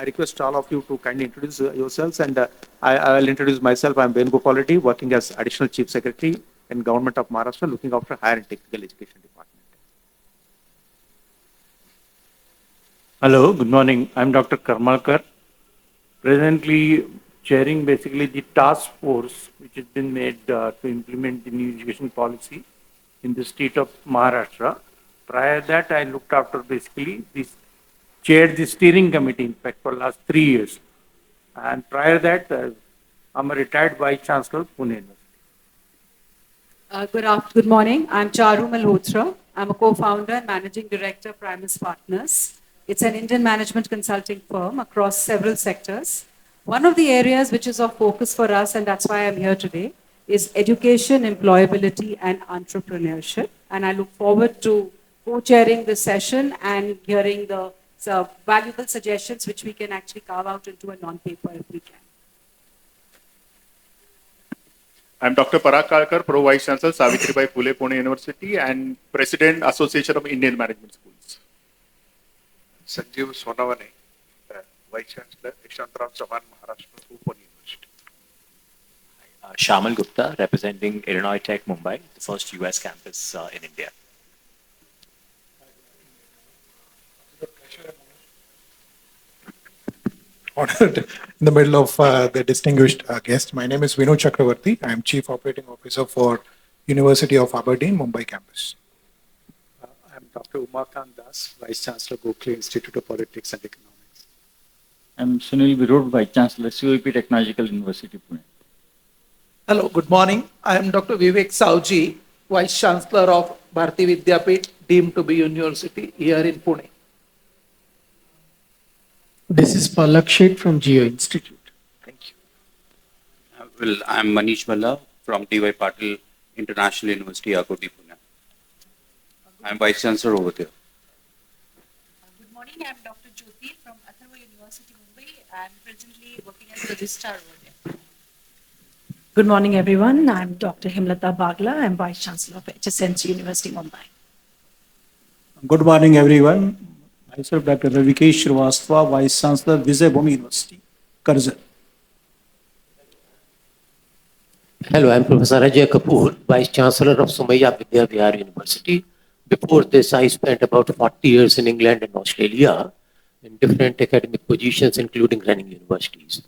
I request all of you to kindly introduce yourselves, and I will introduce myself. I'm Venugopal Reddy, working as Additional Chief Secretary in Government of Maharashtra, looking after Higher and Technical Education Department. Hello, good morning. I'm Dr. Karmalkar, presently chairing basically the task force which has been made to implement the new education policy in the state of Maharashtra. Prior that, I looked after basically this, chaired the steering committee, in fact, for the last 3 years. And prior that, I'm a retired Vice-Chancellor, Pune University. Good morning. I'm Charu Malhotra. I'm a co-founder and managing director, Primus Partners. It's an Indian management consulting firm across several sectors. One of the areas which is of focus for us, and that's why I'm here today, is education, employability, and entrepreneurship. And I look forward to co-chairing this session and hearing the valuable suggestions which we can actually carve out into a non-paper if we can. I'm Dr. Parag Kalkar, Pro Vice-Chancellor, Savitribai Phule Pune University, and President, Association of Indian Management Schools. Sanjeev Sonavane, Vice-Chancellor, Ishantram Saman, Maharashtra, Pune University. Shamal Gupta, representing Illinois Tech, Mumbai, the first US campus in India. Honored in the middle of the distinguished guest. My name is Vinod Chakravarti. I am Chief Operating Officer for University of Aberdeen, Mumbai campus. I am Dr. Umakant Das, Vice Chancellor, Gokhale Institute of Politics and Economics. I am Sunil Virod, Vice Chancellor, COEP Technological University, Pune. Hello, good morning. I am Dr. Vivek Sauji, Vice Chancellor of Bharati Vidyapit, deemed to be university here in Pune. This is Palak Sheth from Geo Institute. Thank you. Well, I'm Manish Bhalla from DY Patil International University, Agodi, Pune. I'm Vice Chancellor over there. Good morning, I'm Dr. Jyoti from Atharva University, Mumbai. I'm presently working as a registrar over there. Good morning, everyone. I'm Dr. Himlata Bagla. I'm Vice Chancellor of HSNC University, Mumbai. Good morning, everyone. Myself, Dr. Ravikesh Srivastava, Vice Chancellor, Vijay Bhumi University, Karjat. Hello, I'm Professor Ajay Kapoor, Vice Chancellor of Somaiya Vidya Vihar University. Before this, I spent about 40 years in England and Australia in different academic positions, including running universities.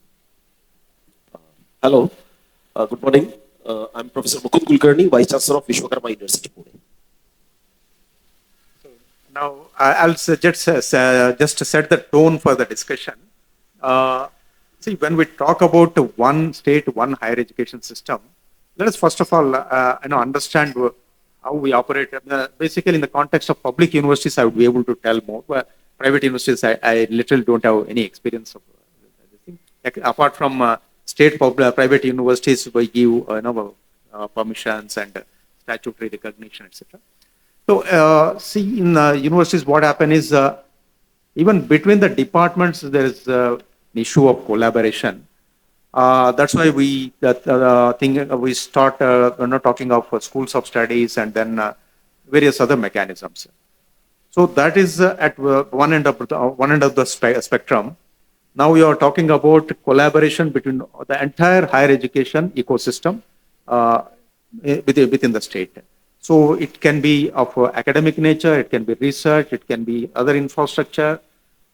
Hello, good morning. I'm Professor Mukund Kulkarni, Vice Chancellor of Vishwakarma University, Pune. Now, I'll just set the tone for the discussion. See, when we talk about one state, one higher education system, let us first of all, understand how we operate. Basically, in the context of public universities, I would be able to tell more. But private universities, I literally don't have any experience of this thing. Apart from private universities, we give permissions and statutory recognition, etc. So, see, in universities, what happens is even between the departments, there is an issue of collaboration. That's why we start talking of schools of studies and then various other mechanisms. So that is at one end of the spectrum. Now we are talking about collaboration between the entire higher education ecosystem within the state. So it can be of academic nature, it can be research, it can be other infrastructure,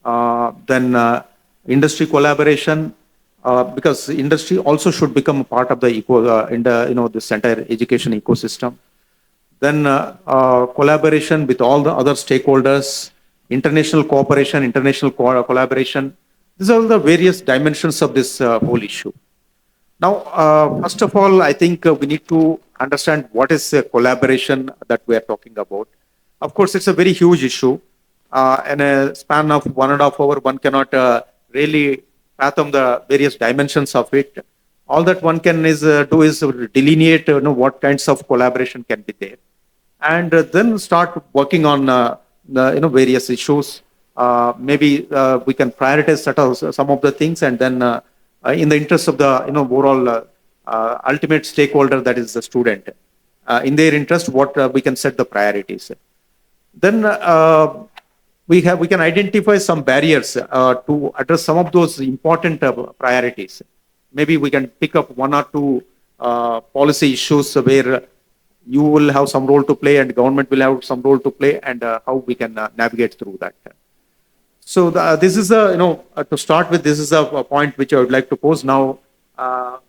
then industry collaboration, because industry also should become a part of the this entire education ecosystem. Then collaboration with all the other stakeholders, international cooperation, international collaboration. These are the various dimensions of this whole issue. Now, first of all, I think we need to understand what is collaboration that we are talking about. Of course, it's a very huge issue. In a span of 1.5 hours, one cannot really fathom the various dimensions of it. All that one can do is delineate what kinds of collaboration can be there, and then start working on the various issues. Maybe we can prioritize some of the things, and then in the interest of the overall ultimate stakeholder, that is the student, in their interest, what we can set the priorities. Then we can identify some barriers to address some of those important priorities. Maybe we can pick up one or two policy issues where you will have some role to play and government will have some role to play, and how we can navigate through that. So this is to start with, this is a point which I would like to pose now. You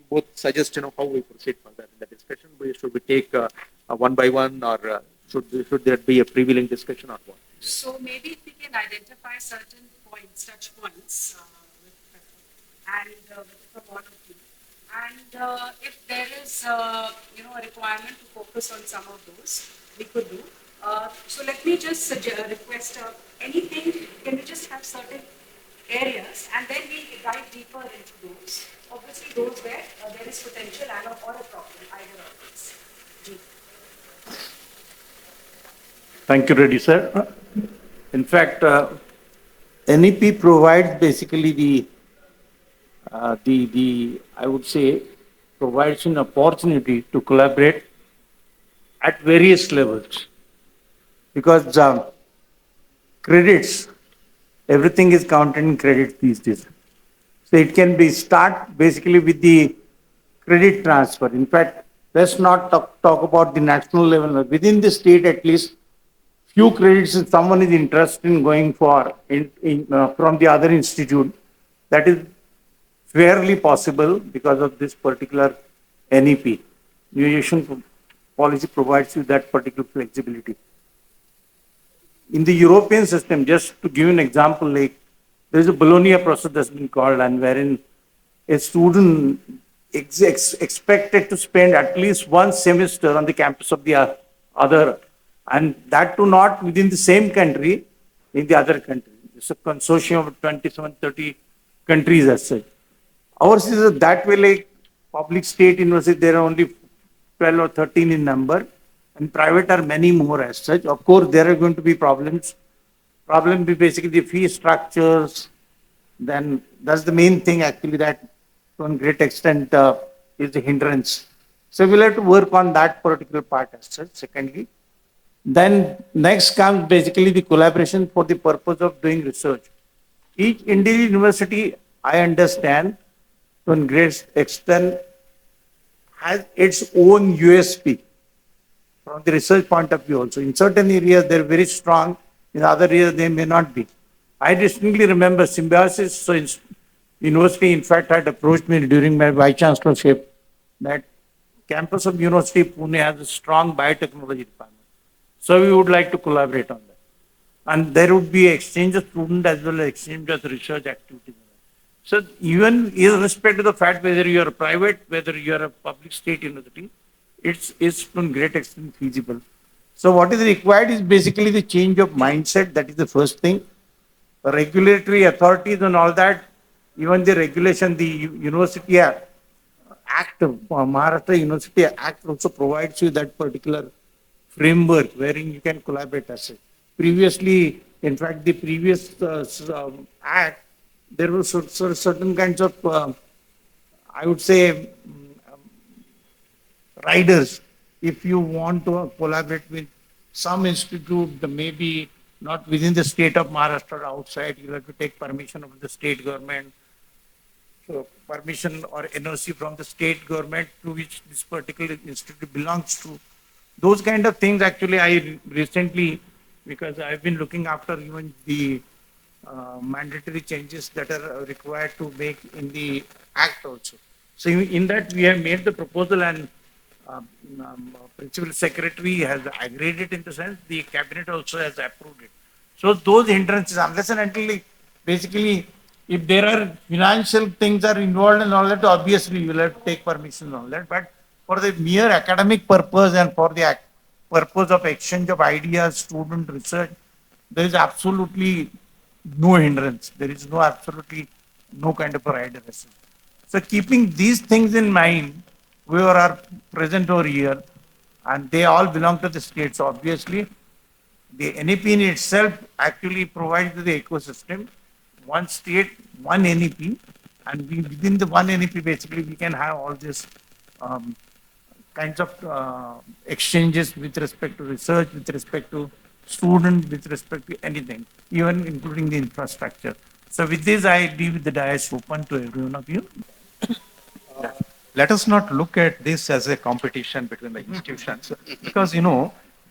both suggest how we proceed further in the discussion. Should we take one by one, or should there be a prevailing discussion or what? So maybe if we can identify certain points, touch points, from all of you, and if there is a requirement to focus on some of those, we could do. So let me just request anything. Can we just have certain areas, and then we dive deeper into those. Obviously, those where there is potential and or a problem, either of these. Thank you, Reddy sir. In fact, NEP provides basically the I would say provides an opportunity to collaborate at various levels, because credits, everything is counted in credits these days. So it can be start basically with the credit transfer. In fact, let's not talk about the national level. Within the state, at least, few credits if someone is interested in going for from the other institute, that is fairly possible because of this particular NEP. New Education Policy provides you that particular flexibility. In the European system, just to give you an example, like there is a Bologna process that's been called, and wherein a student expected to spend at least one semester on the campus of the other, and that too not within the same country, in the other country. It's a consortium of 27, 30 countries as such. Ours is that way, like public state university, there are only 12 or 13 in number, and private are many more as such. Of course, there are going to be problems. Problem be basically the fee structures. Then that's the main thing actually that to a great extent is the hindrance. So we'll have to work on that particular part as such. Secondly, then next comes basically the collaboration for the purpose of doing research. Each individual university, I understand, to a great extent, has its own USP from the research point of view also. In certain areas, they're very strong. In other areas, they may not be. I distinctly remember Symbiosis University, in fact, had approached me during my Vice-Chancellorship that campus of University Pune has a strong biotechnology department. So we would like to collaborate on that. And there would be exchange of students as well as exchange of research activities. So even irrespective of the fact whether you are a private, whether you are a public state university, it's to a great extent feasible. So what is required is basically the change of mindset. That is the first thing. The regulatory authorities and all that, even the regulation, the University Act, Maharashtra University Act also provides you that particular framework wherein you can collaborate as such. Previously, in fact, the previous act, there were certain kinds of, I would say, riders. If you want to collaborate with some institute, maybe not within the state of Maharashtra or outside, you have to take permission of the state government, so permission or NOC from the state government to which this particular institute belongs to. Those kind of things actually I recently, because I've been looking after even the mandatory changes that are required to make in the act also. So in that we have made the proposal, and Principal Secretary has agreed it in the sense the Cabinet also has approved it. So those hindrances, unless and until basically if there are financial things are involved and all that, obviously you will have to take permission and all that. But for the mere academic purpose and for the purpose of exchange of ideas, student research, there is absolutely no hindrance. There is absolutely no kind of a rider. So keeping these things in mind, we are present over here, and they all belong to the states. Obviously, the NEP in itself actually provides the ecosystem. One state, one NEP, and within the one NEP, basically, we can have all these kinds of exchanges with respect to research, with respect to student with respect to anything, even including the infrastructure. So with this, I leave the dais open to every one of you. Let us not look at this as a competition between the institutions because,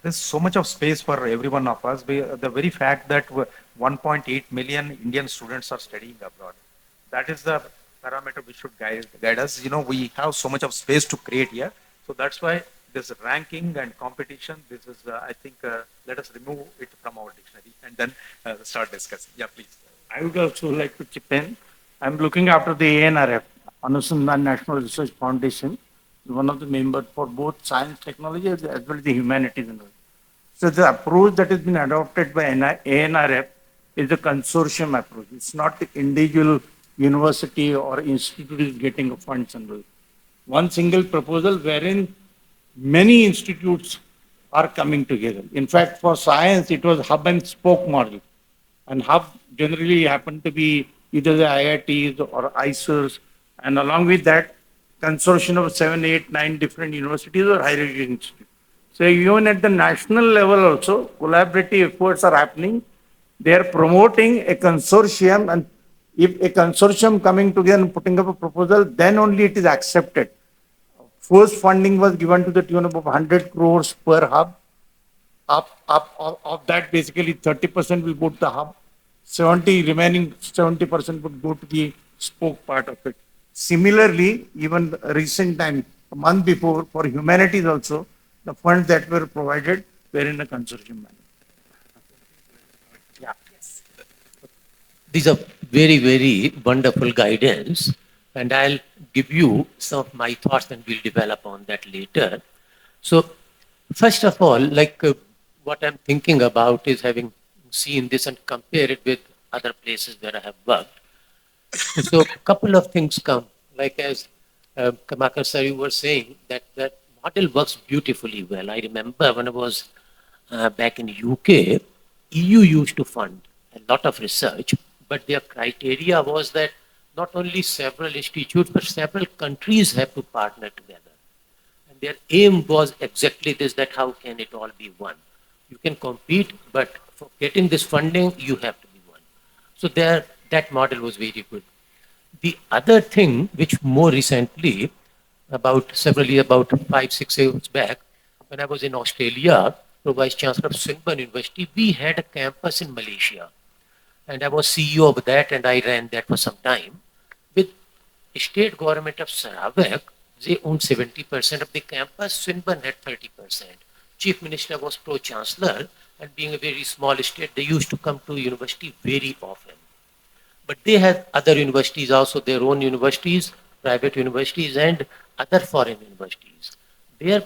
there's so much of space for every one of us. The very fact that 1.8 million Indian students are studying abroad, that is the parameter which should guide us. We have so much of space to create here. So that's why this ranking and competition, this is, I think, let us remove it from our dictionary and then start discussing. Yeah, please. I would also like to chip in. I'm looking after the ANRF, Anusandhan National Research Foundation, one of the members for both science, technology, as well as the humanities. So the approach that has been adopted by ANRF is a consortium approach. It's not the individual university or institute is getting funds and all. One single proposal wherein many institutes are coming together. In fact, for science, it was hub and spoke model. And hub generally happened to be either the IITs or ISERs, and along with that, consortium of 7, 8, 9 different universities or higher education institutes. So even at the national level also, collaborative efforts are happening. They are promoting a consortium, and if a consortium coming together and putting up a proposal, then only it is accepted. First funding was given to the tune of 100 crores per hub. Of that, basically 30% will go to the hub. Remaining 70% would go to the spoke part of it. Similarly, even recent time, a month before, for humanities also, the funds that were provided were in a consortium manner. Yeah. Yes. These are very, very wonderful guidance, and I'll give you some of my thoughts and we'll develop on that later. So, first of all, what I'm thinking about is having seen this and compare it with other places where I have worked. So, a couple of things come, like as Kamakar sir, you were saying, that model works beautifully well. I remember when I was back in UK, EU used to fund a lot of research, but their criteria was that not only several institutes, but several countries have to partner together. And their aim was exactly this, that how can it all be one? You can compete, but for getting this funding, you have to be one. So that model was very good. The other thing, which more recently, about 5, 6 years back, when I was in Australia, the Vice-Chancellor of Singh University, we had a campus in Malaysia. And I was CEO of that, and I ran that for some time. With state government of Sarawak, they owned 70% of the campus, Swinburne had 30%. Chief Minister was Pro-Chancellor, and being a very small state, they used to come to university very often. But they had other universities also, their own universities, private universities, and other foreign universities. Their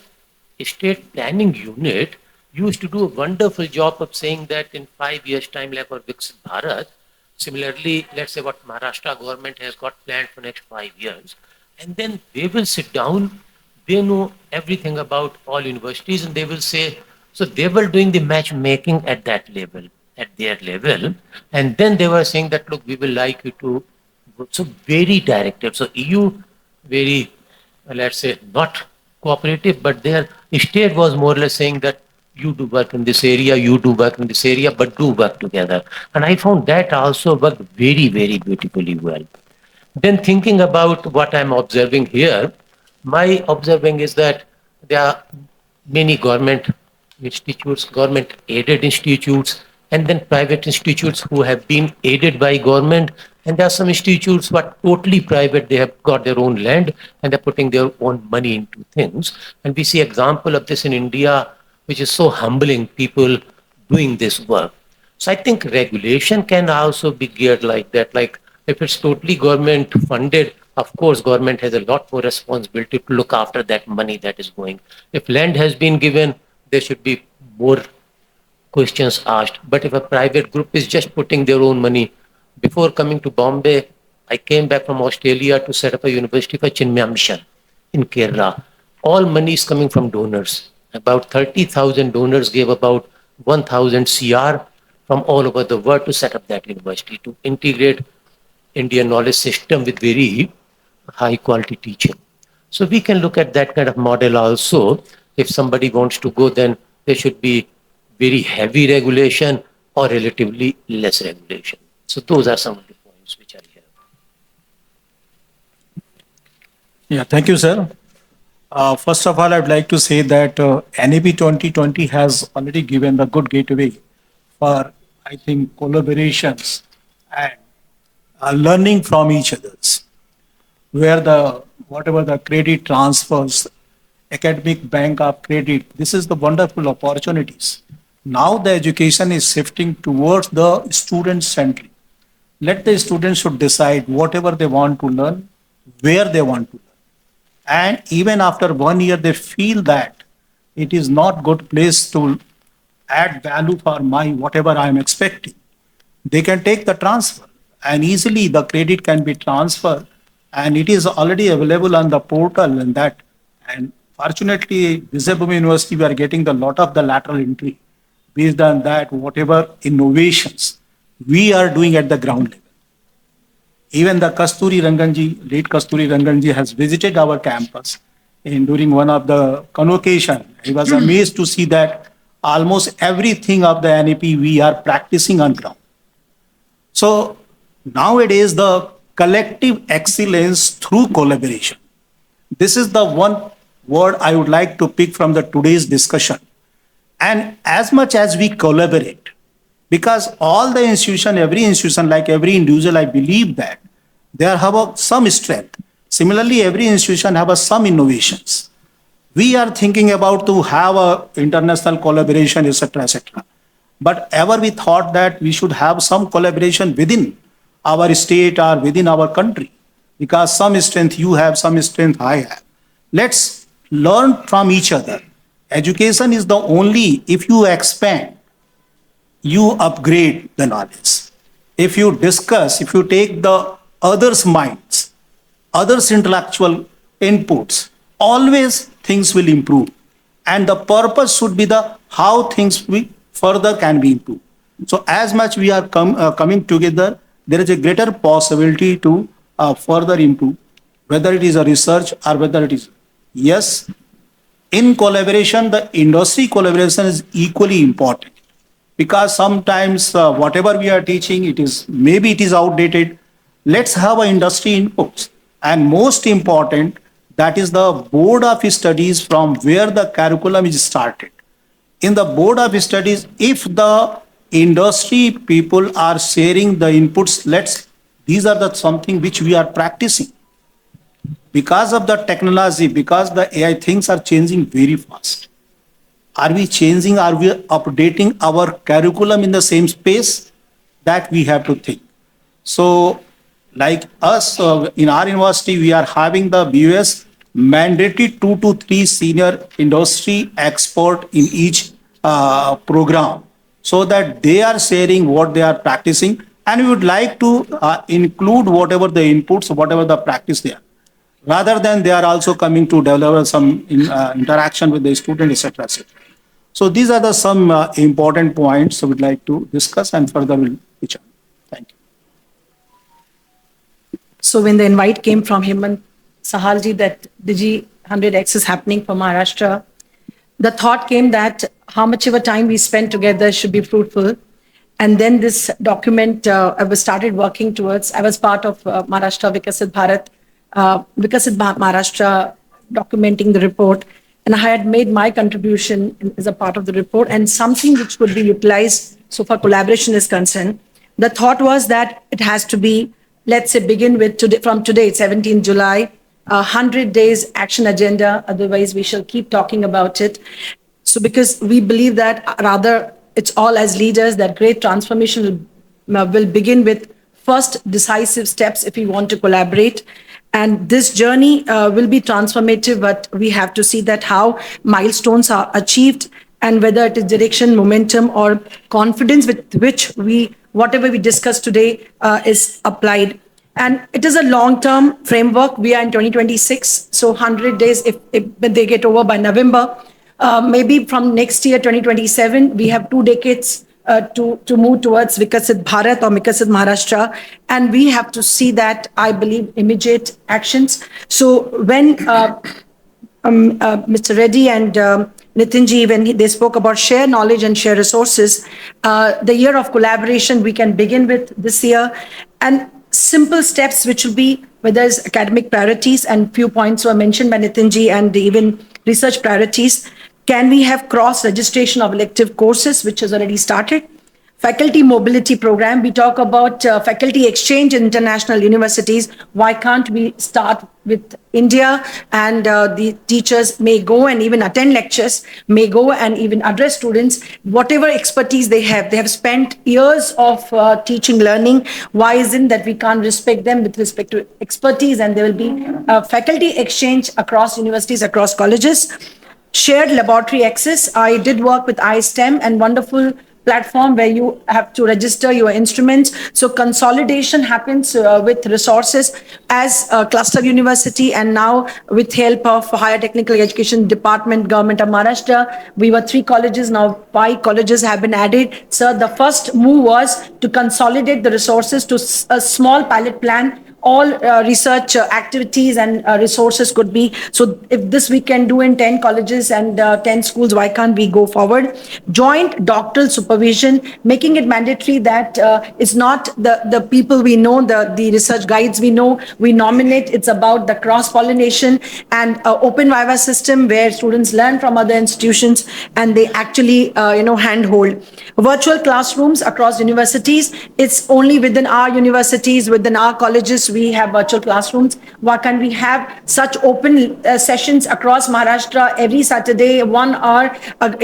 state planning unit used to do a wonderful job of saying that in 5 years' time, like our Viksit Bharat, similarly, let's say what Maharashtra government has got planned for next 5 years, and then they will sit down, they know everything about all universities, and they will say, so they were doing the matchmaking at that level, at their level, and then they were saying that, look, we will like you to, so very directive. So EU, very, let's say, not cooperative, but their state was more or less saying that you do work in this area, you do work in this area, but do work together. And I found that also worked very, very beautifully well. Then thinking about what I'm observing here, my observing is that there are many government institutes, government aided institutes, and then private institutes who have been aided by government. And there are some institutes who are totally private. They have got their own land and they're putting their own money into things. And we see example of this in India, which is so humbling, people doing this work. So I think regulation can also be geared like that. Like if it's totally government funded, of course, government has a lot more responsibility to look after that money that is going. If land has been given, there should be more questions asked. But if a private group is just putting their own money, before coming to Bombay, I came back from Australia to set up a university for Chinmaya Mission in Kerala. All money is coming from donors. About 30,000 donors gave about 1,000 CR from all over the world to set up that university, to integrate Indian knowledge system with very high quality teaching. So we can look at that kind of model also. If somebody wants to go, then there should be very heavy regulation or relatively less regulation. So those are some of the points which are here. Yeah, thank you, sir. First of all, I'd like to say that NAP 2020 has already given the good gateway for, I think, collaborations and learning from each others, where whatever the credit transfers, academic bank of credit, this is the wonderful opportunities. Now the education is shifting towards the student centric. Let the students should decide whatever they want to learn, where they want to learn. And even after 1 year, they feel that it is not good place to add value for my whatever I am expecting. They can take the transfer and easily the credit can be transferred and it is already available on the portal and that. And fortunately, Visabhumi University, we are getting the lot of the lateral entry. Based on that, whatever innovations we are doing at the ground level. Even the Kasturi Ranganji, late Kasturi Ranganji has visited our campus and during one of the convocation. He was amazed to see that almost everything of the NAP we are practicing on ground. So nowadays the collective excellence through collaboration. This is the one word I would like to pick from the today's discussion. And as much as we collaborate, because all the institution, every institution, like every individual, I believe that they have some strength. Similarly, every institution have some innovations. We are thinking about to have a international collaboration, etc., etc. But ever we thought that we should have some collaboration within our state or within our country, because some strength you have, some strength I have. Let's learn from each other. Education is the only, if you expand, you upgrade the knowledge. If you discuss, if you take the others' minds, others' intellectual inputs, always things will improve. And the purpose should be the how things further can be improved. So as much we are coming together, there is a greater possibility to further improve, whether it is a research or whether it is, yes, in collaboration, the industry collaboration is equally important. Because sometimes whatever we are teaching, maybe it is outdated. Let's have an industry inputs. And most important, that is the board of studies from where the curriculum is started. In the board of studies, if the industry people are sharing the inputs, these are something which we are practicing. Because of the technology, because the AI things are changing very fast. Are we changing, are we updating our curriculum in the same space? That we have to think. So like us, in our university, we are having the BUS mandatory 2 to 3 senior industry expert in each program, so that they are sharing what they are practicing, and we would like to include whatever the inputs, whatever the practice they are, rather than they are also coming to develop some interaction with the student, etc., etc. So these are the some important points we would like to discuss and further will pitch on. Thank you. So when the invite came from Hemant Sahalji that Digii100x is happening for Maharashtra, the thought came that how much of a time we spend together should be fruitful. And then this document I was started working towards. I was part of Maharashtra Vikasit Bharat, Vikasit Maharashtra documenting the report. And I had made my contribution as a part of the report and something which could be utilized so far collaboration is concerned. The thought was that it has to be, let's say, begin with today, from today, 17 July, 100 days action agenda. Otherwise, we shall keep talking about it. So because we believe that rather it's all as leaders that great transformation will begin with first decisive steps if we want to collaborate. And this journey will be transformative, but we have to see that how milestones are achieved and whether it is direction, momentum, or confidence with which whatever we discuss today is applied. And it is a long-term framework. We are in 2026, so 100 days, if they get over by November, maybe from next year, 2027, we have 2 decades to move towards Vikasit Bharat or Vikasit Maharashtra. And we have to see that, I believe, immediate actions. So when Mr. Reddy and Nitinji, when they spoke about share knowledge and share resources, the year of collaboration we can begin with this year, and simple steps which will be whether it's academic priorities, and few points were mentioned by Nitinji, and even research priorities. Can we have cross registration of elective courses, which has already started? Faculty mobility program, we talk about faculty exchange in international universities. Why can't we start with India, and the teachers may go and even attend lectures, may go and even address students, whatever expertise they have spent years of teaching, learning. Why isn't that we can't respect them with respect to expertise, and there will be faculty exchange across universities, across colleges. Shared laboratory access, I did work with iSTEM, and wonderful platform where you have to register your instruments. So consolidation happens with resources as a cluster university, and now with help of Higher Technical Education Department, Government of Maharashtra, we were 3 colleges, now 5 colleges have been added. So the first move was to consolidate the resources to a small pilot plan. All research activities and resources could be. So if this we can do in 10 colleges and 10 schools, why can't we go forward? Joint doctoral supervision, making it mandatory that it's not the people we know, the research guides we know, we nominate. It's about the cross-pollination and open viva system where students learn from other institutions and they actually, handhold. Virtual classrooms across universities. It's only within our universities, within our colleges, we have virtual classrooms. Why can't we have such open sessions across Maharashtra every Saturday, 1 hour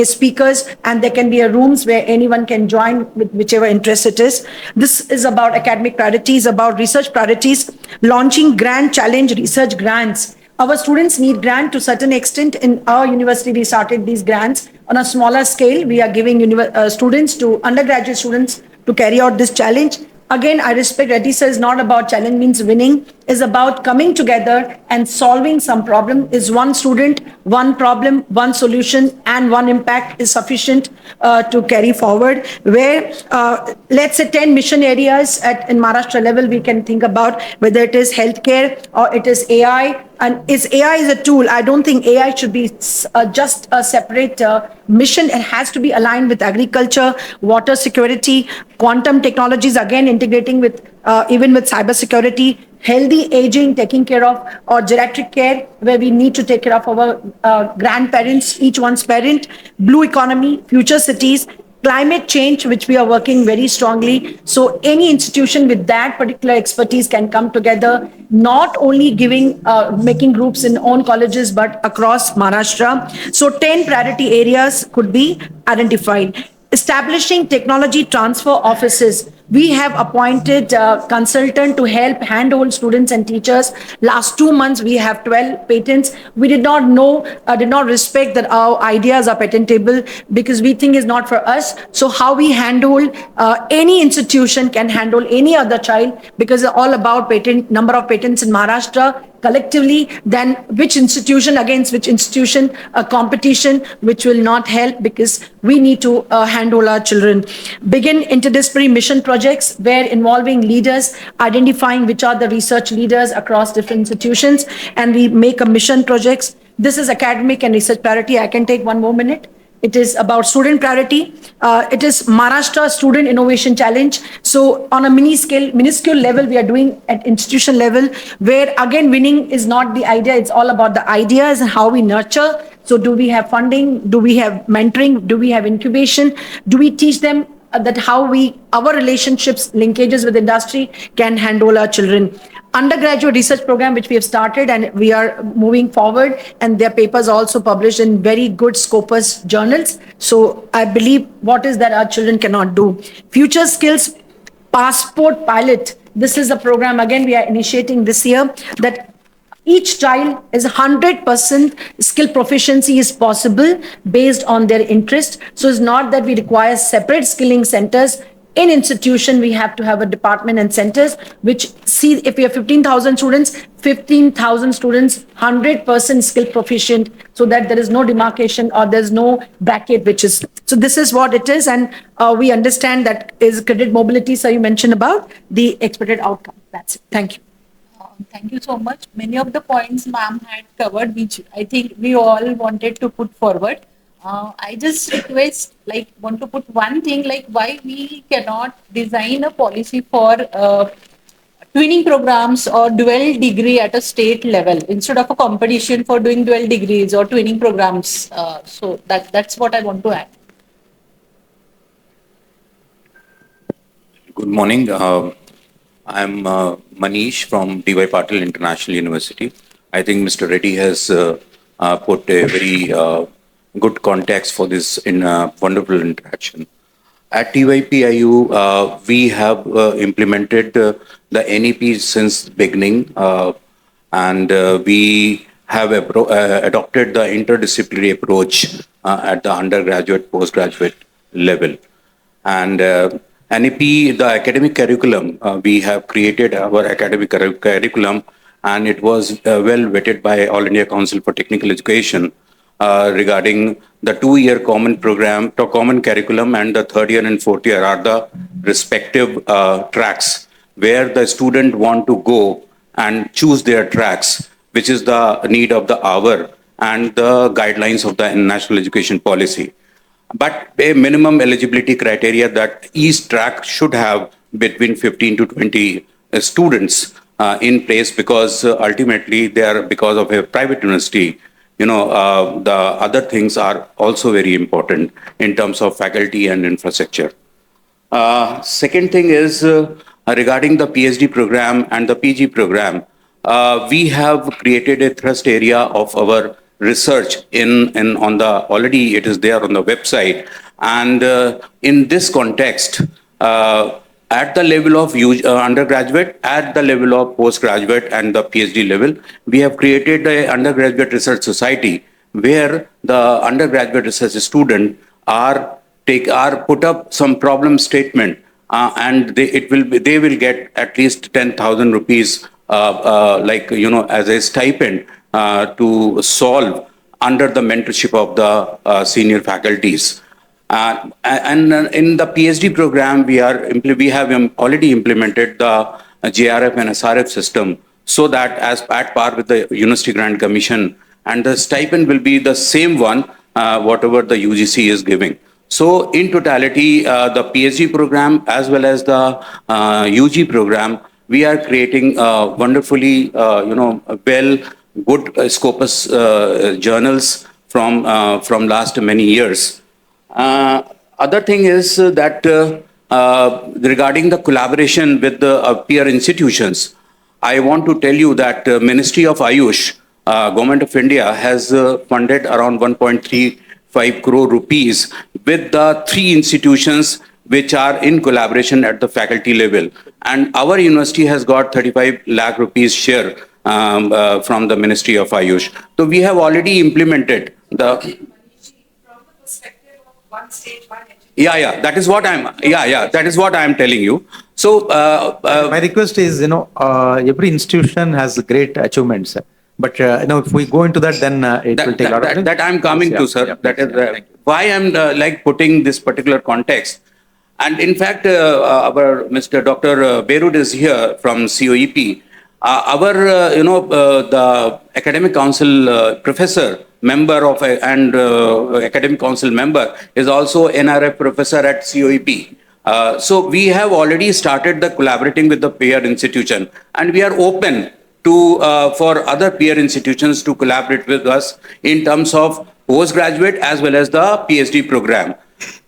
speakers, and there can be rooms where anyone can join with whichever interest it is. This is about academic priorities, about research priorities, launching grand challenge research grants. Our students need grant to certain extent. In our university, we started these grants on a smaller scale. We are giving students to undergraduate students to carry out this challenge. Again, I respect Reddy sir, is not about challenge means winning, is about coming together and solving some problem. Is one student, one problem, one solution, and one impact is sufficient to carry forward. Where, let's say 10 mission areas in Maharashtra level, we can think about whether it is healthcare or it is AI. And AI is a tool. I don't think AI should be just a separate mission. It has to be aligned with agriculture, water security, quantum technologies, again integrating with even with cybersecurity, healthy aging, taking care of, or geriatric care, where we need to take care of our grandparents, each one's parent, blue economy, future cities, climate change, which we are working very strongly. So any institution with that particular expertise can come together, not only making groups in own colleges, but across Maharashtra. So 10 priority areas could be identified. Establishing technology transfer offices. We have appointed a consultant to help handhold students and teachers. Last 2 months, we have 12 patents. We did not know, did not respect that our ideas are patentable because we think it's not for us. So how we handhold any institution can handle any other child, because it's all about number of patents in Maharashtra collectively, then which institution against which institution, a competition which will not help, because we need to handle our children. Begin interdisciplinary mission projects where involving leaders, identifying which are the research leaders across different institutions, and we make a mission projects. This is academic and research priority. I can take 1 more minute. It is about student priority. It is Maharashtra Student Innovation Challenge. So on a minuscule level, we are doing at institution level, where again, winning is not the idea. It's all about the ideas and how we nurture. So do we have funding? Do we have mentoring? Do we have incubation? Do we teach them that how our relationships, linkages with industry can handle our children? Undergraduate research program, which we have started and we are moving forward, and their papers also published in very good Scopus journals. So I believe what is that our children cannot do. Future skills passport pilot. This is a program, again, we are initiating this year, that each child is 100% skill proficiency is possible based on their interest. So it's not that we require separate skilling centers. In institution, we have to have a department and centers which see if we have 15,000 students, 15,000 students, 100% skill proficient, so that there is no demarcation or there's no bracket, which is, so this is what it is. And we understand that is credit mobility. So you mentioned about the expected outcome. That's it. Thank you. Thank you so much. Many of the points ma'am had covered, which I think we all wanted to put forward. I just request, like, want to put one thing, like, why we cannot design a policy for twinning programs or dual degree at a state level instead of a competition for doing dual degrees or twinning programs. So that's what I want to add. Good morning. I'm Manish from DY Patil International University. I think Mr. Reddy has put a very good context for this wonderful interaction. At TYPIU, we have implemented the NEP since the beginning, and we have adopted the interdisciplinary approach at the undergraduate, postgraduate level. And NEP, the academic curriculum, we have created our academic curriculum, and it was well vetted by All India Council for Technical Education regarding the 2-year common program, to common curriculum, and the 3rd year and 4th year are the respective tracks where the student want to go and choose their tracks, which is the need of the hour and the guidelines of the national education policy. But a minimum eligibility criteria that each track should have between 15 to 20 students in place, because ultimately they are, because of a private university, the other things are also very important in terms of faculty and infrastructure. Second thing is regarding the PhD program and the PG program. We have created a thrust area of our research on the, already it is there on the website. And in this context, at the level of undergraduate, at the level of postgraduate and the PhD level, we have created an undergraduate research society where the undergraduate research students are put up some problem statement, and they will get at least 10,000 rupees, as a stipend to solve under the mentorship of the senior faculties. And in the PhD program, we have already implemented the JRF and SRF system, so that as at par with the University Grant Commission, and the stipend will be the same one, whatever the UGC is giving. So in totality, the PhD program as well as the UG program, we are creating wonderfully, good scopus journals from last many years. Other thing is that regarding the collaboration with the peer institutions, I want to tell you that Ministry of Ayush, Government of India has funded around 1.35 crore rupees with the 3 institutions which are in collaboration at the faculty level. And our university has got 35 lakh rupees share from the Ministry of Ayush. So we have already implemented the... That is what that is what I'm telling you. So my request is, every institution has great achievements, but if we go into that, then it will take a lot of time. That I'm coming to, sir. That is why I'm putting this particular context. And in fact, our Mr. Dr. Berud is here from COEP. The academic council professor member of and academic council member is also NRF professor at COEP. So we have already started the collaborating with the peer institution, and we are open to for other peer institutions to collaborate with us in terms of postgraduate as well as the PhD program.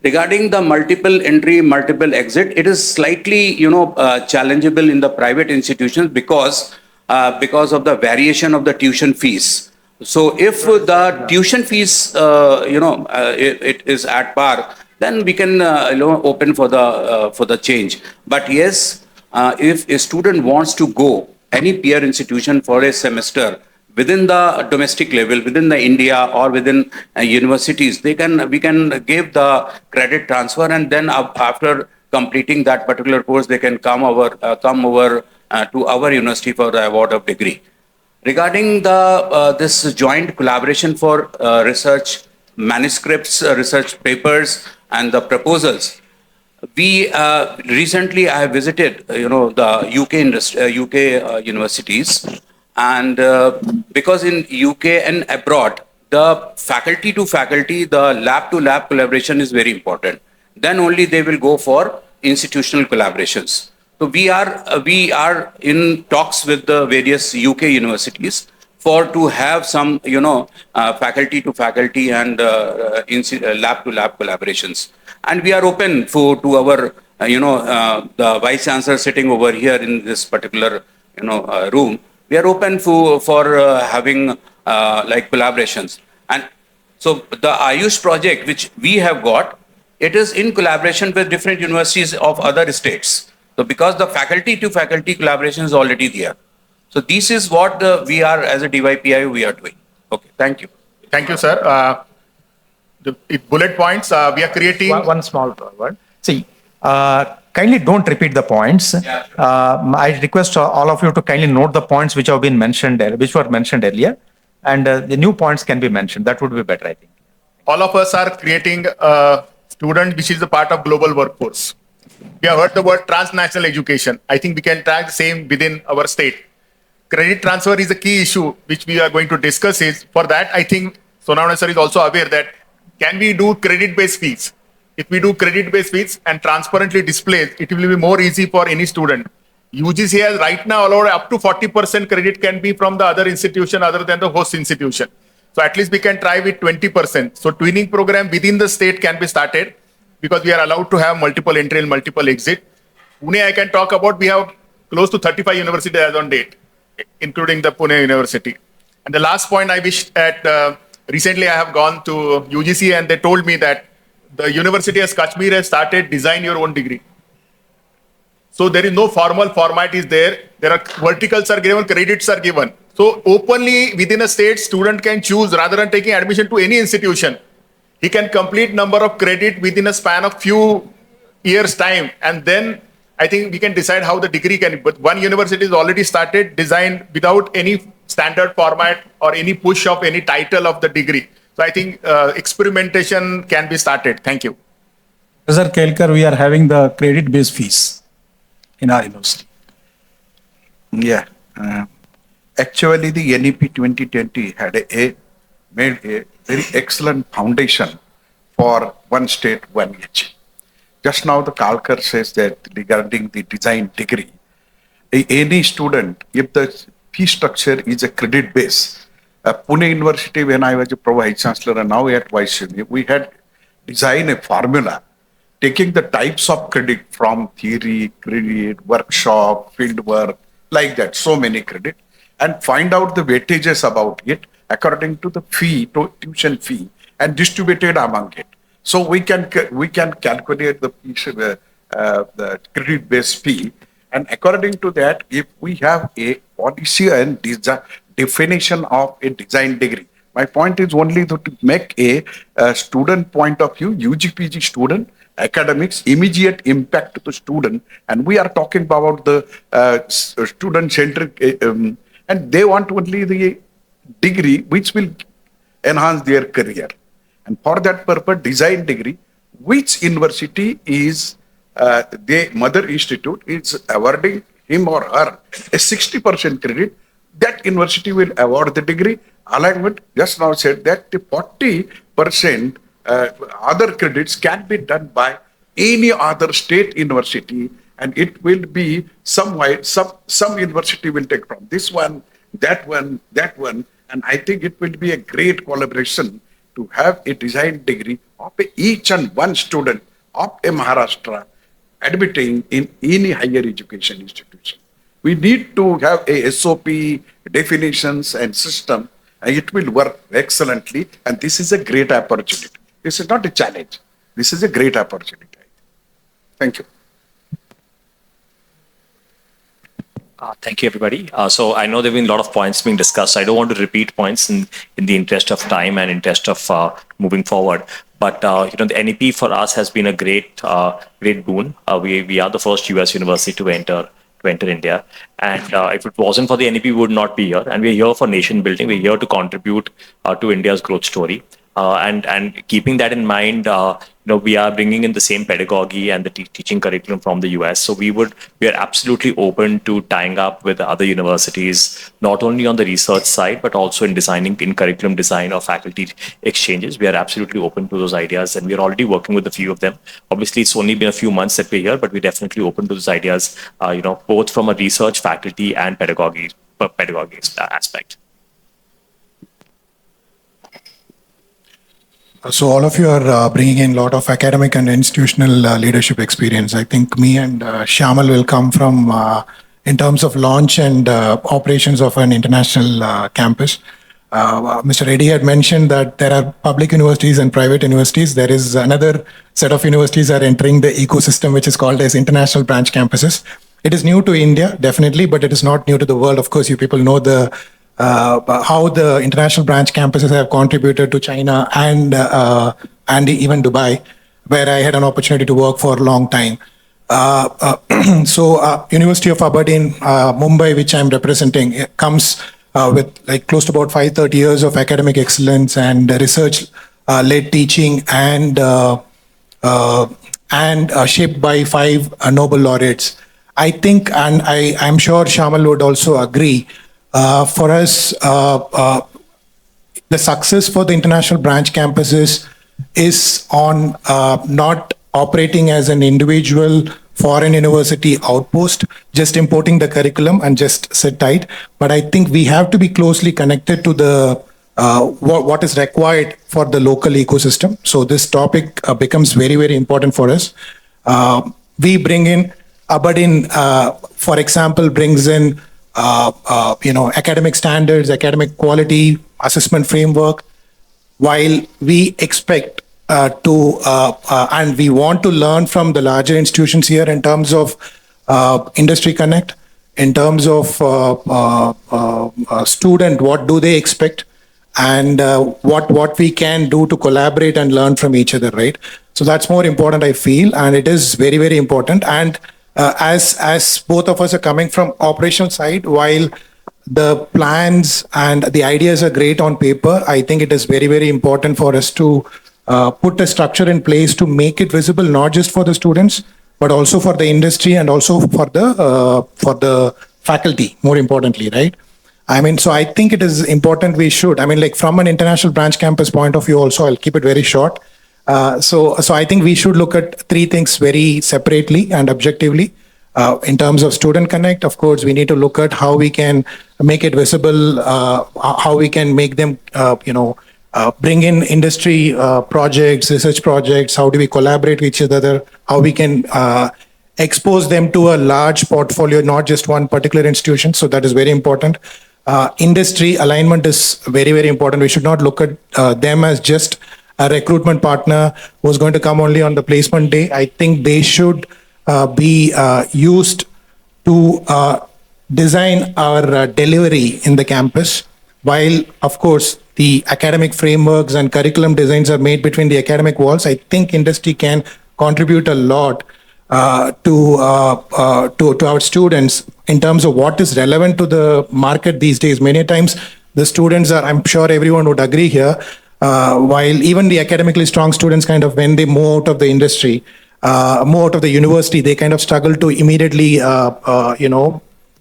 Regarding the multiple entry, multiple exit, it is slightly, challengeable in the private institutions because of the variation of the tuition fees. So if the tuition fees, it is at par, then we can, open for the change. But yes, if a student wants to go any peer institution for a semester within the domestic level, within the India or within universities, we can give the credit transfer, and then after completing that particular course, they can come over to our university for the award of degree. Regarding the this joint collaboration for research manuscripts, research papers, and the proposals, we recently I have visited, the UK universities, and because in UK and abroad, the faculty to faculty, the lab to lab collaboration is very important. Then only they will go for institutional collaborations. So we are in talks with the various UK universities for to have some faculty to faculty and lab to lab collaborations, and we are open to our the vice chancellor sitting over here in this particular room. We are open for having like collaborations, and so the Ayush project which we have got, it is in collaboration with different universities of other states. So because the faculty to faculty collaboration is already there. So this is what we are as a DYPIU we are doing. Okay, thank you. Thank you, sir. The bullet points, we are creating... One small word. See, kindly don't repeat the points. I request all of you to kindly note the points which have been mentioned, which were mentioned earlier, and the new points can be mentioned. That would be better, I think. All of us are creating a student which is a part of global workforce. We have heard the word transnational education. I think we can try the same within our state. Credit transfer is a key issue which we are going to discuss. For that, I think Sonavana sir is also aware that can we do credit-based fees? If we do credit-based fees and transparently display, it will be more easy for any student. UGC has right now allowed up to 40% credit can be from the other institution other than the host institution. So at least we can try with 20%. So twinning program within the state can be started because we are allowed to have multiple entry and multiple exit. Pune, I can talk about, we have close to 35 universities as on date, including the Pune University. And the last point I wish at, recently I have gone to UGC and they told me that the University of Kashmir has started design your own degree. So there is no formal format is there. There are verticals are given, credits are given. So openly within a state, student can choose rather than taking admission to any institution. He can complete number of credit within a span of few years time. And then I think we can decide how the degree can, but one university is already started designed without any standard format or any push of any title of the degree. So I think experimentation can be started. Thank you. Professor Kelkar, we are having the credit-based fees in our university. Yeah. Actually, the NEP 2020 had made a very excellent foundation for one state, one age. Just now the Kalkar says that regarding the design degree, any student, if the fee structure is a credit base, Pune University, when I was a Vice-Chancellor and now at Vice-Chancellor, we had designed a formula taking the types of credit from theory, credit, workshop, field work, like that, so many credit, and find out the weightages about it according to the fee, tuition fee, and distributed among it. So we can calculate the credit-based fee, and according to that, if we have a policy and definition of a design degree, my point is only to make a student point of view, UGPG student, academics, immediate impact to the student, and we are talking about the student-centric, and they want only the degree which will enhance their career. And for that purpose, design degree, which university is, the mother institute is awarding him or her a 60% credit, that university will award the degree. Alignment just now said that the 40% other credits can be done by any other state university, and it will be some university will take from this one, that one, and I think it will be a great collaboration to have a design degree of each and one student of a Maharashtra admitting in any higher education institution. We need to have a SOP, definitions and system, and it will work excellently, and this is a great opportunity. This is not a challenge. This is a great opportunity. Thank you. Thank you, everybody. So I know there have been a lot of points being discussed. I don't want to repeat points in the interest of time and interest of moving forward. But the NEP for us has been a great boon. We are the first US university to enter India. And if it wasn't for the NEP, we would not be here. And we're here for nation building. We're here to contribute to India's growth story. And keeping that in mind, we are bringing in the same pedagogy and the teaching curriculum from the US. So we are absolutely open to tying up with other universities, not only on the research side, but also in designing in curriculum design or faculty exchanges. We are absolutely open to those ideas, and we are already working with a few of them. Obviously, it's only been a few months that we're here, but we're definitely open to those ideas, both from a research, faculty, and pedagogy aspect. So all of you are bringing in a lot of academic and institutional leadership experience. I think me and Shyamal will come from, in terms of launch and operations of an international campus. Mr. Reddy had mentioned that there are public universities and private universities. There is another set of universities are entering the ecosystem, which is called as international branch campuses. It is new to India, definitely, but it is not new to the world. Of course, you people know how the international branch campuses have contributed to China and even Dubai, where I had an opportunity to work for a long time. University of Aberdeen, Mumbai, which I'm representing, comes with like close to about 530 years of academic excellence and research-led teaching and shaped by 5 Nobel laureates. I think, and I'm sure Shyamal would also agree, for us, the success for the international branch campuses is on not operating as an individual foreign university outpost, just importing the curriculum and just sit tight. But I think we have to be closely connected to the what is required for the local ecosystem. So this topic becomes very, very important for us. We bring in Aberdeen, for example, brings in academic standards, academic quality, assessment framework, while we expect and we want to learn from the larger institutions here in terms of industry connect, in terms of student, what do they expect, and what we can do to collaborate and learn from each other, right? So that's more important, I feel, and it is very, very important. And as both of us are coming from operational side, while the plans and the ideas are great on paper, I think it is very, very important for us to put a structure in place to make it visible, not just for the students, but also for the industry and also for the faculty, more importantly, right? I mean, so I think it is important we should, I mean, like from an international branch campus point of view also, I'll keep it very short. So I think we should look at 3 things very separately and objectively. In terms of student connect, of course, we need to look at how we can make it visible, how we can make them, bring in industry projects, research projects, how do we collaborate with each other, how we can expose them to a large portfolio, not just one particular institution. So that is very important. Industry alignment is very, very important. We should not look at them as just a recruitment partner who's going to come only on the placement day. I think they should be used to design our delivery in the campus, while, of course, the academic frameworks and curriculum designs are made between the academic walls. I think industry can contribute a lot to our students in terms of what is relevant to the market these days. Many times the students are, I'm sure everyone would agree here, while even the academically strong students kind of, when they move out of the industry, move out of the university, they kind of struggle to immediately,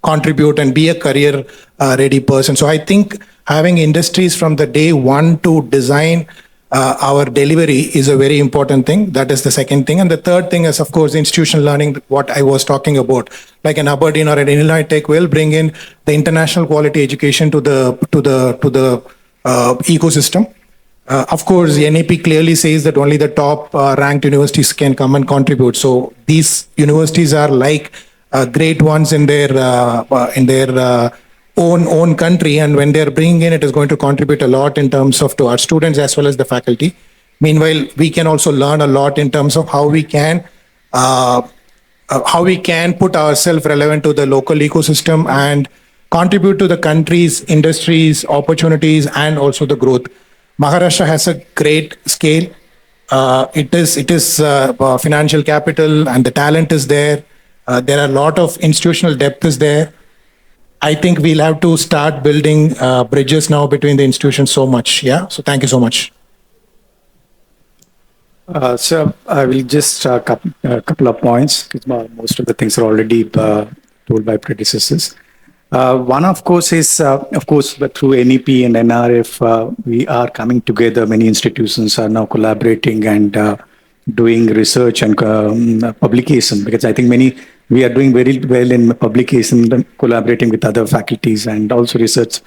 contribute and be a career ready person. So I think having industries from the day one to design our delivery is a very important thing. That is the second thing. And the third thing is, of course, institutional learning, what I was talking about, like an Aberdeen or an Illinois Tech will bring in the international quality education to the ecosystem. Of course, the NAP clearly says that only the top ranked universities can come and contribute. So these universities are like great ones in their own country, and when they're bringing in, it is going to contribute a lot in terms of to our students as well as the faculty. Meanwhile, we can also learn a lot in terms of how we can put ourselves relevant to the local ecosystem and contribute to the country's industries, opportunities, and also the growth. Maharashtra has a great scale. It is financial capital, and the talent is there. There are a lot of institutional depth is there. I think we'll have to start building bridges now between the institutions so much. Yeah. So thank you so much. So I will just couple of points because most of the things are already told by predecessors. One, of course, is of course but through NEP and NRF, we are coming together. Many institutions are now collaborating and doing research and publication. Because I think we are doing very well in publication, collaborating with other faculties and also research.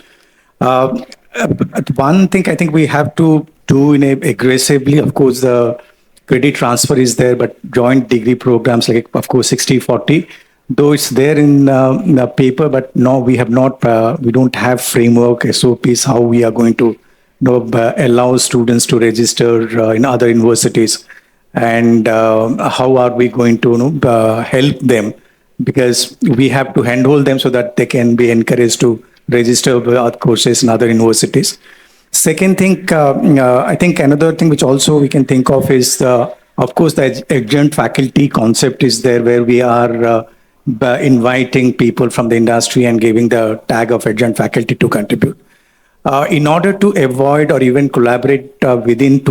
One thing I think we have to do aggressively, of course, the credit transfer is there, but joint degree programs like, of course, 60-40, though it's there in the paper, but no, we have not, we don't have framework, SOPs, how we are going to allow students to register in other universities, and how are we going to help them, because we have to handhold them so that they can be encouraged to register courses in other universities. Second thing, I think another thing which also we can think of is, of course, the adjunct faculty concept is there, where we are inviting people from the industry and giving the tag of adjunct faculty to contribute. In order to avoid or even collaborate within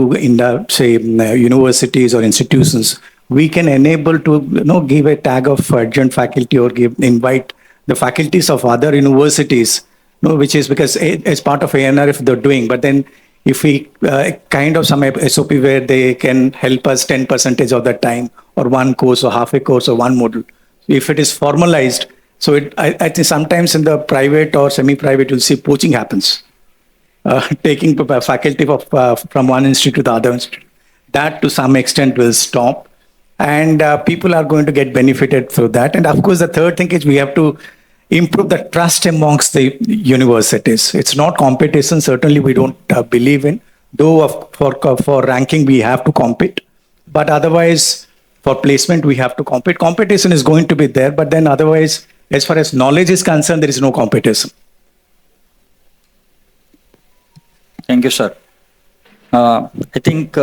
say universities or institutions, we can enable to give a tag of adjunct faculty or invite the faculties of other universities, which is because as part of ANRF they're doing, but then if we kind of some SOP where they can help us 10% of the time or one course or half a course or one module, if it is formalized, so I think sometimes in the private or semi-private you'll see poaching happens, taking faculty from one institute to the other institute. That to some extent will stop, and people are going to get benefited through that. And of course, the third thing is we have to improve the trust amongst the universities. It's not competition. Certainly, we don't believe in. Though for ranking, we have to compete. But otherwise, for placement, we have to compete. Competition is going to be there. But then otherwise, as far as knowledge is concerned, there is no competition. Thank you, sir. I think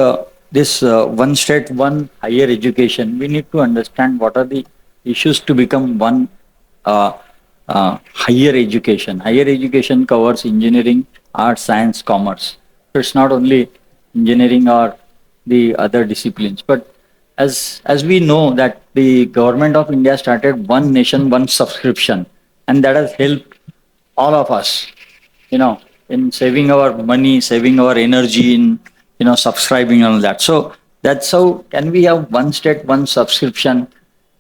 this one state, one higher education, we need to understand what are the issues to become one higher education. Higher education covers engineering, arts, science, commerce. So it's not only engineering or the other disciplines, but as we know that the government of India started one nation, one subscription, and that has helped all of us, in saving our money, saving our energy in, subscribing and all that. So that's how can we have one state, one subscription,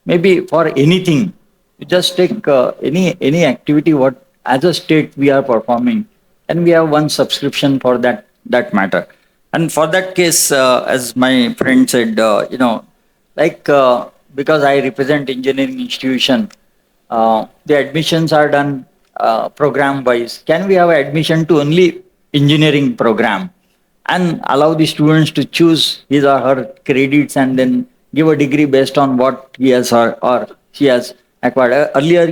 maybe for anything. You just take any activity what as a state we are performing, and we have one subscription for that matter. And for that case, as my friend said, because I represent engineering institution, the admissions are done program wise. Can we have admission to only engineering program and allow the students to choose his or her credits and then give a degree based on what he has or she has acquired? Earlier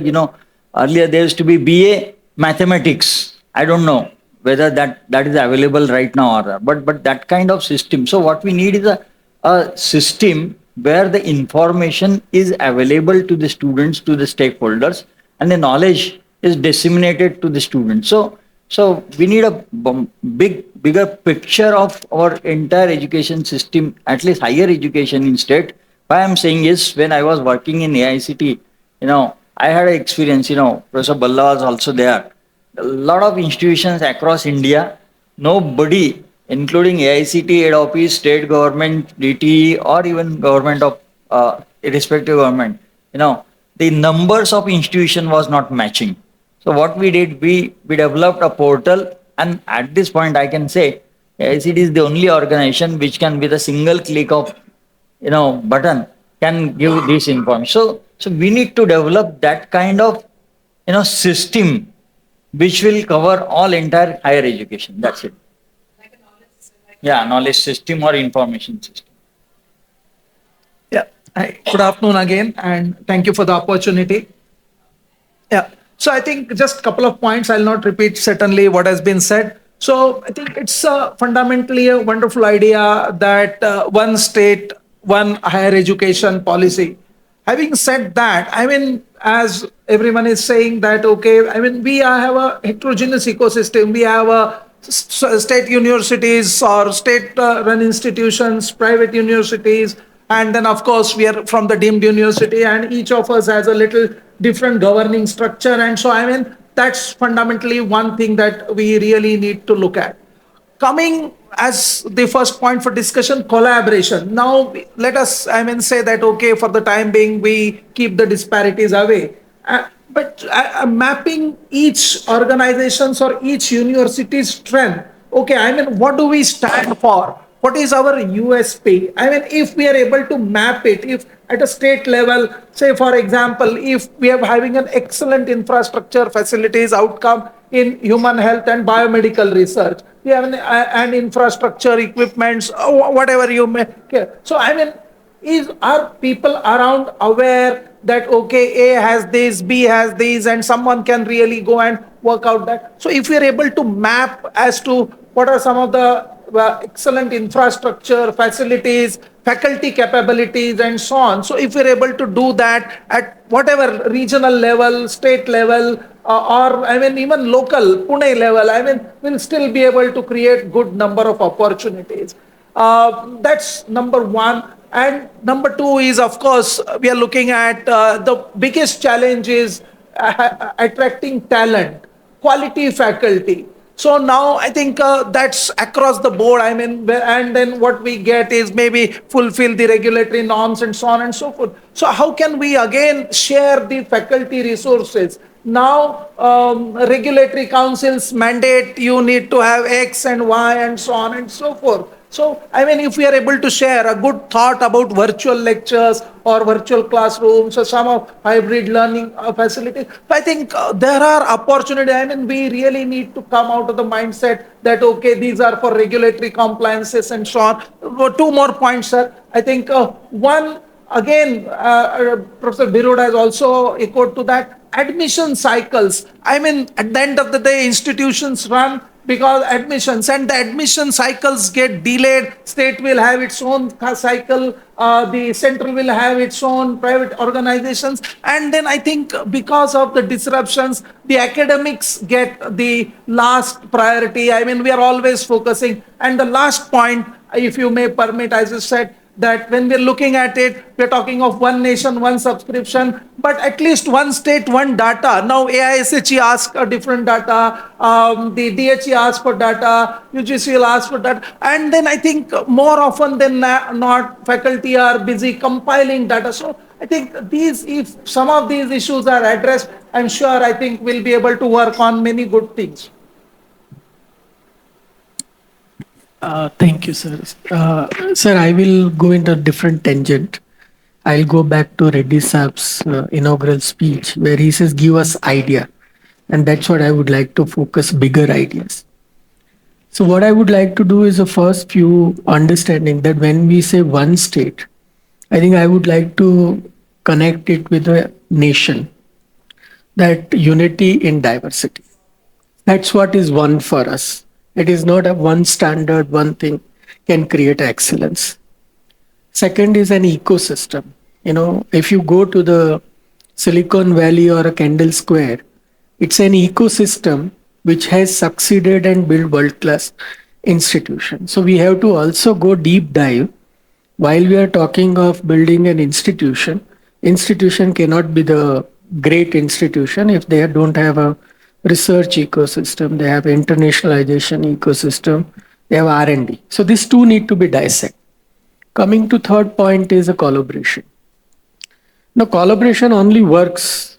there used to be BA mathematics. I don't know whether that is available right now or not, but that kind of system. So what we need is a system where the information is available to the students, to the stakeholders, and the knowledge is disseminated to the students. So we need a bigger picture of our entire education system, at least higher education in state. Why I'm saying is, when I was working in AICT, I had an experience, Professor Balla was also there. A lot of institutions across India, nobody, including AICT, head office, state government, DTE, or even government of irrespective government, the numbers of institution was not matching. So what we did, we developed a portal, and at this point I can say AICT is the only organization which can, with a single click of button, can give this information. So we need to develop that kind of system which will cover all entire higher education. That's it. Yeah, knowledge system or information system. Yeah. Hi. Good afternoon again, and thank you for the opportunity. Yeah. So I think just a couple of points. I'll not repeat certainly what has been said. So I think it's fundamentally a wonderful idea that one state, one higher education policy. Having said that, as everyone is saying that, okay, we have a heterogeneous ecosystem. We have state universities or state-run institutions, private universities, and then of course we are from the deemed university, and each of us has a little different governing structure. And so, I mean, that's fundamentally one thing that we really need to look at. Coming as the first point for discussion, collaboration. Now, let us, I mean, say that, okay, for the time being, we keep the disparities away. But mapping each organization's or each university's strength. Okay, I mean, what do we stand for? What is our USP? I mean, if we are able to map it, if at a state level, say for example, if we are having an excellent infrastructure, facilities, outcome in human health and biomedical research, we have an infrastructure, equipments, whatever you may care. So, I mean, are people around aware that, okay, A has this, B has these, and someone can really go and work out that? So if we are able to map as to what are some of the excellent infrastructure, facilities, faculty capabilities, and so on. So if we're able to do that at whatever regional level, state level, or I mean even local, Pune level, I mean, we'll still be able to create good number of opportunities. That's number one. And number two is, of course, we are looking at the biggest challenge is attracting talent, quality faculty. So now I think that's across the board. I mean, and then what we get is maybe fulfill the regulatory norms and so on and so forth. So how can we again share the faculty resources? Now, regulatory councils mandate you need to have X and Y and so on and so forth. So, I mean, if we are able to share a good thought about virtual lectures or virtual classrooms or some of hybrid learning facilities, I think there are opportunities. I mean, we really need to come out of the mindset that, okay, these are for regulatory compliances and so on. Two more points, sir. I think one, again, Professor Birud has also echoed to that, admission cycles. I mean, at the end of the day, institutions run because admissions, and the admission cycles get delayed. State will have its own cycle, the central will have its own, private organizations, and then I think because of the disruptions, the academics get the last priority. I mean, we are always focusing. And the last point, if you may permit, as you said, that when we're looking at it, we're talking of one nation, one subscription, but at least one state, one data. Now AISHE asks a different data, the DHE asks for data, UGC will ask for data, and then I think more often than not, faculty are busy compiling data. So I think these, if some of these issues are addressed, I'm sure I think we'll be able to work on many good things. Thank you, sir. Sir, I will go into a different tangent. I'll go back to Reddy Saab's inaugural speech where he says, give us idea. And that's what I would like to focus, bigger ideas. So what I would like to do is the first few understanding that when we say one state, I think I would like to connect it with a nation, that unity in diversity. That's what is one for us. It is not a one standard, one thing can create excellence. Second is an ecosystem. You know, if you go to the Silicon Valley or a Kendall Square, it's an ecosystem which has succeeded and built world-class institutions. So we have to also go deep dive. While we are talking of building an institution, institution cannot be the great institution if they don't have a research ecosystem, they have internationalization ecosystem, they have R&D. So these two need to be dissected. Coming to third point is a collaboration. Now collaboration only works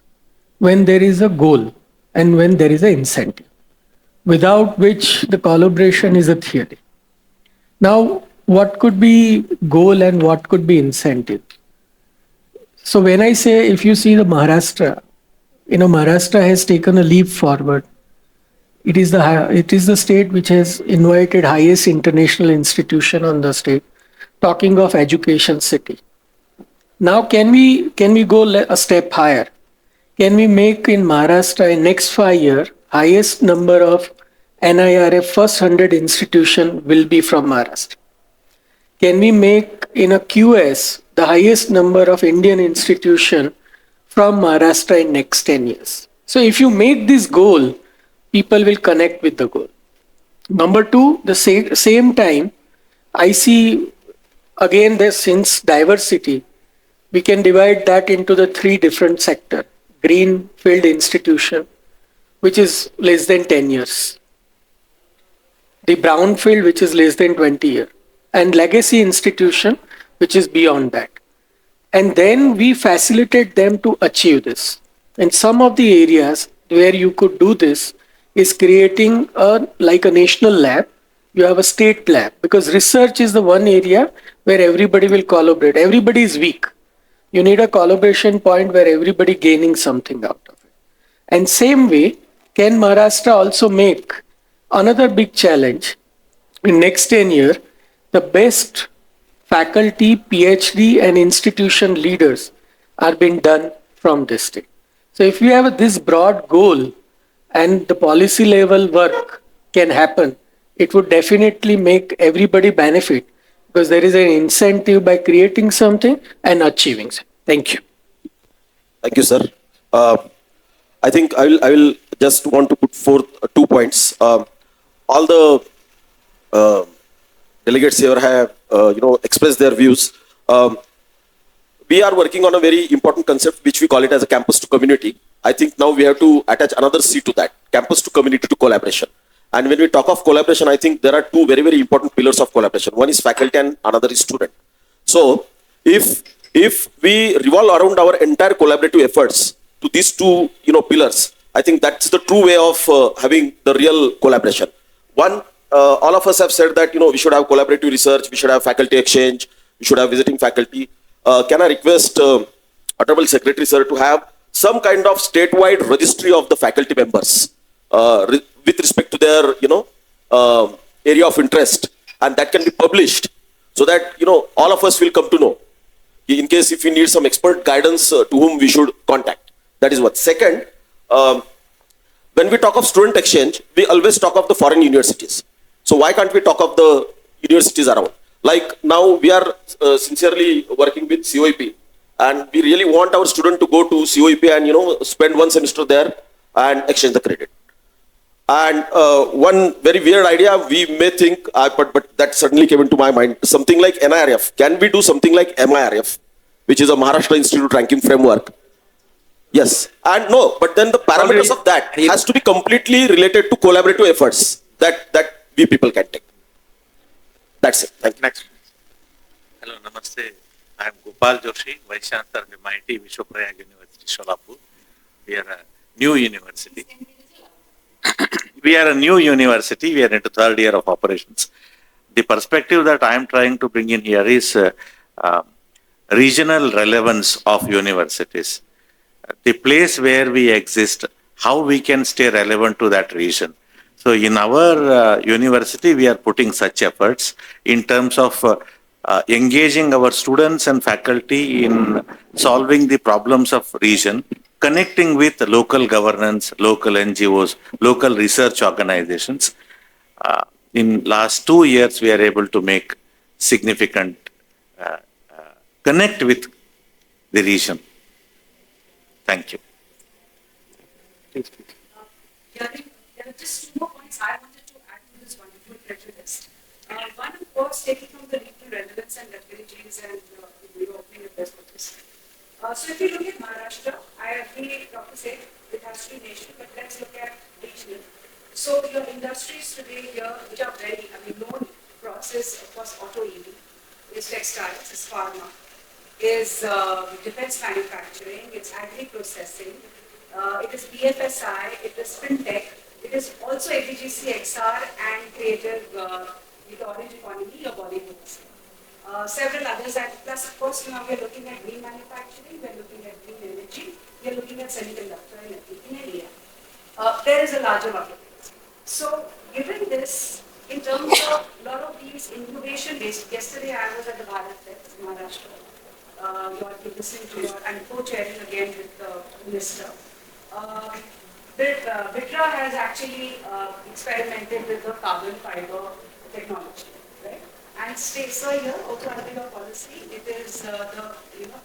when there is a goal and when there is an incentive, without which the collaboration is a theory. Now what could be goal and what could be incentive? So when I say, if you see the Maharashtra, you know, Maharashtra has taken a leap forward. It is the state which has invited highest international institution on the state, talking of education city. Now can we go a step higher? Can we make in Maharashtra in next 5 years, highest number of NIRF first 100 institution will be from Maharashtra? Can we make in a QS the highest number of Indian institution from Maharashtra in next 10 years? So if you make this goal, people will connect with the goal. Number two, the same time, I see again this since diversity, we can divide that into the three different sector. Greenfield institution, which is less than 10 years. The brownfield, which is less than 20 years. And legacy institution, which is beyond that. And then we facilitate them to achieve this. And some of the areas where you could do this is creating like a national lab. You have a state lab because research is the one area where everybody will collaborate. Everybody is weak. You need a collaboration point where everybody gaining something out of it. And same way, can Maharashtra also make another big challenge in next 10 years, the best faculty, PhD and institution leaders are being done from this state. So if you have this broad goal and the policy level work can happen, it would definitely make everybody benefit because there is an incentive by creating something and achieving it. Thank you. Thank you, sir. I think I will just want to put forth 2 points. All the delegates here have expressed their views. We are working on a very important concept which we call it as a campus to community. I think now we have to attach another C to that, campus to community to collaboration. And when we talk of collaboration, I think there are two very, very important pillars of collaboration. One is faculty and another is student. So if we revolve around our entire collaborative efforts to these two pillars, I think that's the true way of having the real collaboration. One, all of us have said that we should have collaborative research, we should have faculty exchange, we should have visiting faculty. Can I request Honorable Secretary Sir to have some kind of statewide registry of the faculty members with respect to their area of interest, and that can be published so that all of us will come to know in case if we need some expert guidance to whom we should contact. That is what. Second, when we talk of student exchange, we always talk of the foreign universities. So why can't we talk of the universities around? Like now we are sincerely working with COEP, and we really want our student to go to COEP and spend one semester there and exchange the credit. And one very weird idea we may think, but that certainly came into my mind, something like NIRF. Can we do something like MIRF, which is a Maharashtra Institute ranking framework? Yes, and no, but then the parameters of that has to be completely related to collaborative efforts that we people can take. That's it. Thank you. Next. Hello, namaste. I am Gopal Joshi, Vice-Chancellor of MIT, Vish-Chancellor University, Solapur. We are a new university. We are a new university. We are into third year of operations. The perspective that I am trying to bring in here is regional relevance of universities. The place where we exist, how we can stay relevant to that region. So in our university, we are putting such efforts in terms of engaging our students and faculty in solving the problems of region, connecting with local governance, local NGOs, local research organizations. In last 2 years, we are able to make significant connect with the region. Thank you. There are just 2 more points I wanted to add to this wonderful treasure list. One, of course, taking from the regional relevance and leverages and opening a best focus. So if you look at Maharashtra, I agree, Dr. said it has to be national, but let's look at regional. So your industries today here, which are very, known process, of course, auto EV, is textiles, is pharma, is defense manufacturing, it's agri-processing, it is BFSI, it is fintech, it is also ABGC, XR and creative, the orange economy, your Bollywood. Several others, and plus of course now we are looking at green manufacturing, we are looking at green energy, we are looking at semiconductor and everything in India. There is a larger market. So given this, in terms of a lot of these incubation based, yesterday I was at the Bharat Fest in Maharashtra. You are listening to your, and co-chairing again with the minister. Vitra has actually experimented with the carbon fiber technology, right? And so here, also under your policy, it is the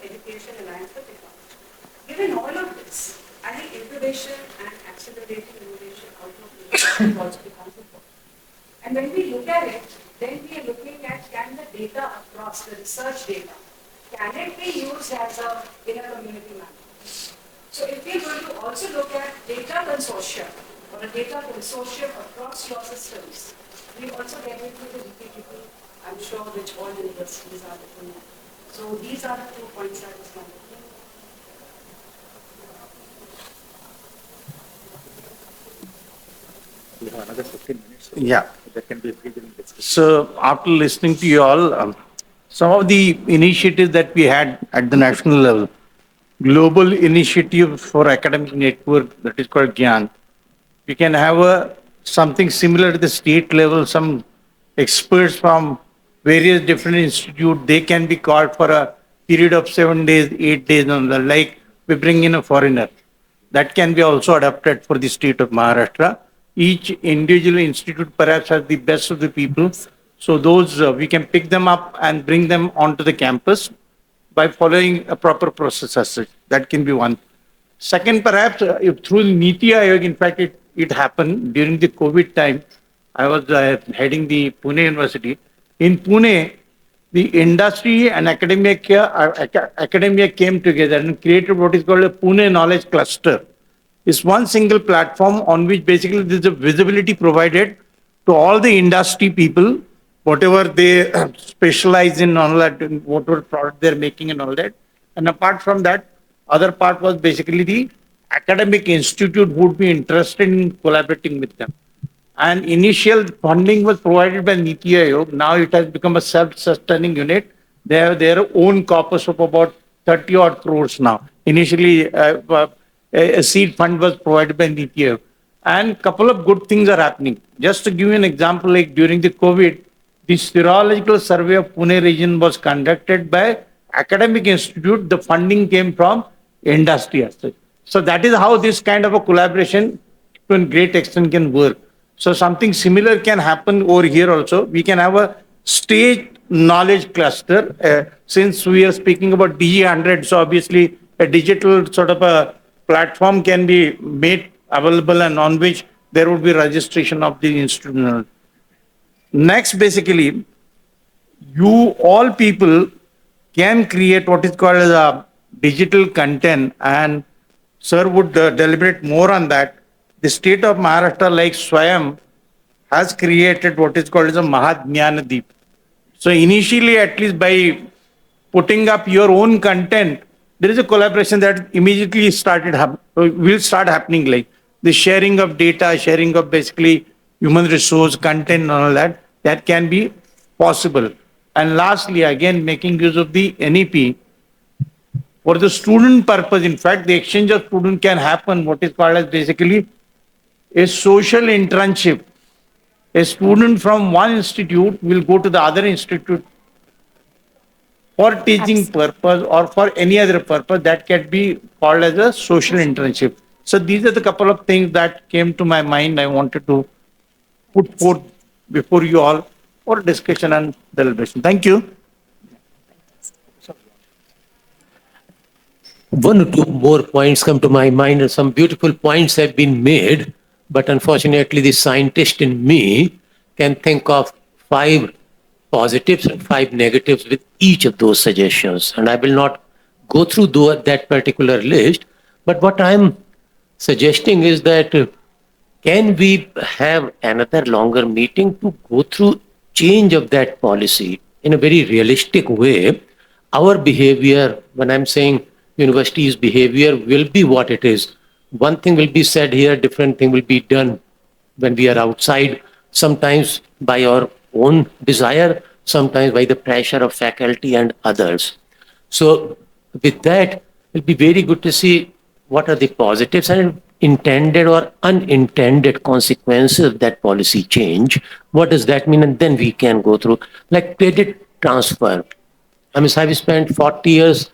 Education Alliance for Technology. Given all of this, I think incubation and accelerating innovation out of India also becomes important. And when we look at it, then we are looking at can the data across the research data, can it be used as in a community manner? So if we're going to also look at data consortium or a data consortium across your systems, we also get into the GPTP, I'm sure which all universities are looking at. So these are the 2 points I was trying to make. We have another 15 minutes. Yeah. That can be a discussion. So after listening to you all, some of the initiatives that we had at the national level, global initiative for academic network that is called GYAN. We can have something similar to the state level, some experts from various different institutes, they can be called for a period of 7 days, 8 days, and the like. We bring in a foreigner. That can be also adapted for the state of Maharashtra. Each individual institute perhaps has the best of the people. So those, we can pick them up and bring them onto the campus by following a proper process as such. That can be one. Second, perhaps if through Niti Aayog, in fact, it happened during the COVID time. I was heading the Pune University. In Pune, the industry and academia came together and created what is called a Pune Knowledge Cluster. It's one single platform on which basically there's a visibility provided to all the industry people, whatever they specialize in, all that, whatever product they're making and all that. And apart from that, other part was basically the academic institute would be interested in collaborating with them. And initial funding was provided by Niti Aayog. Now it has become a self-sustaining unit. They have their own corpus of about 30 odd crores now. Initially, a seed fund was provided by Niti Aayog. And a couple of good things are happening. Just to give you an example, like during the COVID, the serological survey of Pune region was conducted by academic institute. The funding came from industry as such. So that is how this kind of a collaboration to a great extent can work. So something similar can happen over here also. We can have a state knowledge cluster. Since we are speaking about Digii100, so obviously a digital sort of a platform can be made available and on which there would be registration of the institute. Next, basically, you all people can create what is called as a digital content, and sir would deliberate more on that. The state of Maharashtra, like Swayam, has created what is called as a Mahajnanadeep. So initially, at least by putting up your own content, there is a collaboration that immediately will start happening, like the sharing of data, sharing of basically human resource, content and all that, that can be possible. And lastly, again, making use of the NEP, for the student purpose, in fact, the exchange of student can happen, what is called as basically a social internship. A student from one institute will go to the other institute for teaching purpose or for any other purpose. That can be called as a social internship. So these are the couple of things that came to my mind. I wanted to put forth before you all for discussion and deliberation. Thank you. One or two more points come to my mind, and some beautiful points have been made, but unfortunately the scientist in me can think of 5 positives and 5 negatives with each of those suggestions. And I will not go through that particular list, but what I'm suggesting is that can we have another longer meeting to go through change of that policy in a very realistic way? Our behavior, when I'm saying university's behavior, will be what it is. One thing will be said here, different thing will be done when we are outside, sometimes by our own desire, sometimes by the pressure of faculty and others. So with that, it will be very good to see what are the positives and intended or unintended consequences of that policy change. What does that mean? And then we can go through, like credit transfer. I mean, I've spent 40 years,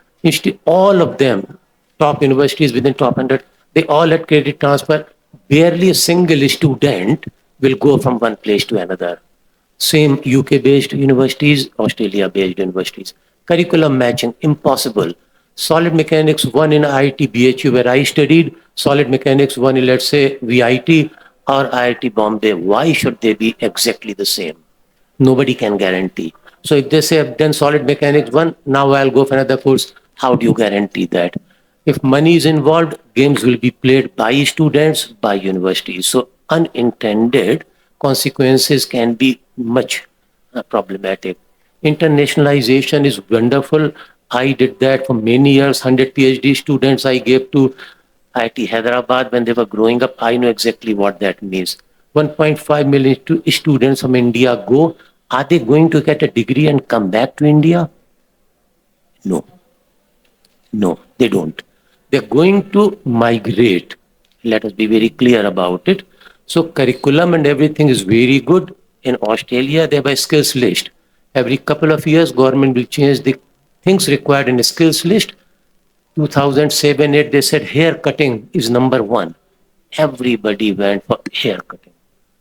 all of them, top universities within top 100, they all had credit transfer. Barely a single student will go from one place to another. Same UK-based universities, Australia-based universities. Curriculum matching, impossible. Solid mechanics 1 in IIT BHU where I studied, solid mechanics 1 in, let's say, VIT, or IIT Bombay, why should they be exactly the same? Nobody can guarantee. So if they say I've done solid mechanics one, now I'll go for another course. How do you guarantee that? If money is involved, games will be played by students, by universities. So unintended consequences can be much problematic. Internationalization is wonderful. I did that for many years. 100 PhD students I gave to IIT Hyderabad when they were growing up. I know exactly what that means. 1.5 million students from India go. Are they going to get a degree and come back to India? No. No, they don't. They're going to migrate. Let us be very clear about it. So curriculum and everything is very good. In Australia, they have a skills list. Every couple of years, government will change the things required in a skills list. 2007-8, they said hair cutting is number one. Everybody went for hair cutting.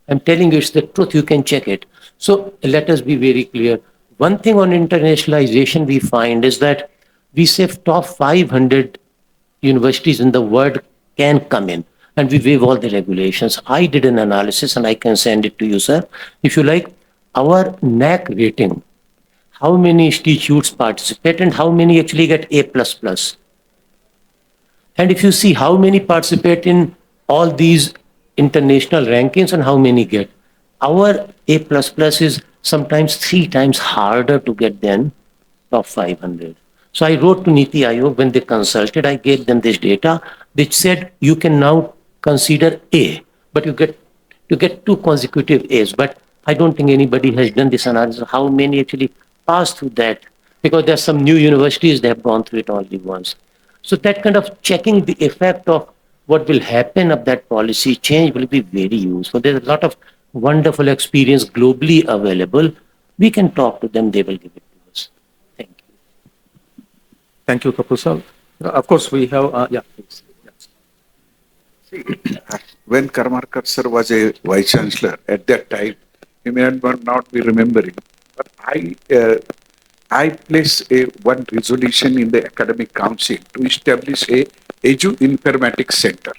I'm telling you, it's the truth. You can check it. So let us be very clear. One thing on internationalization we find is that we say top 500 universities in the world can come in, and we waive all the regulations. I did an analysis and I can send it to you, sir. If you like, our NAC rating, how many institutes participate and how many actually get A++. And if you see how many participate in all these international rankings and how many get, our A++ is sometimes 3 times harder to get than top 500. So I wrote to Niti Aayog when they consulted, I gave them this data. They said you can now consider A, but you get 2 consecutive A's. But I don't think anybody has done this analysis of how many actually pass through that, because there are some new universities, they have gone through it only once. So that kind of checking the effect of what will happen of that policy change will be very useful. There's a lot of wonderful experience globally available. We can talk to them, they will give it to us. Thank you. Thank you, Kapoor sir. Of course, we have, yeah, please. When Karmarkar sir was a Vice-Chancellor at that time, he may not be remembering, but I placed one resolution in the Academic Council to establish a EduPyramids Center.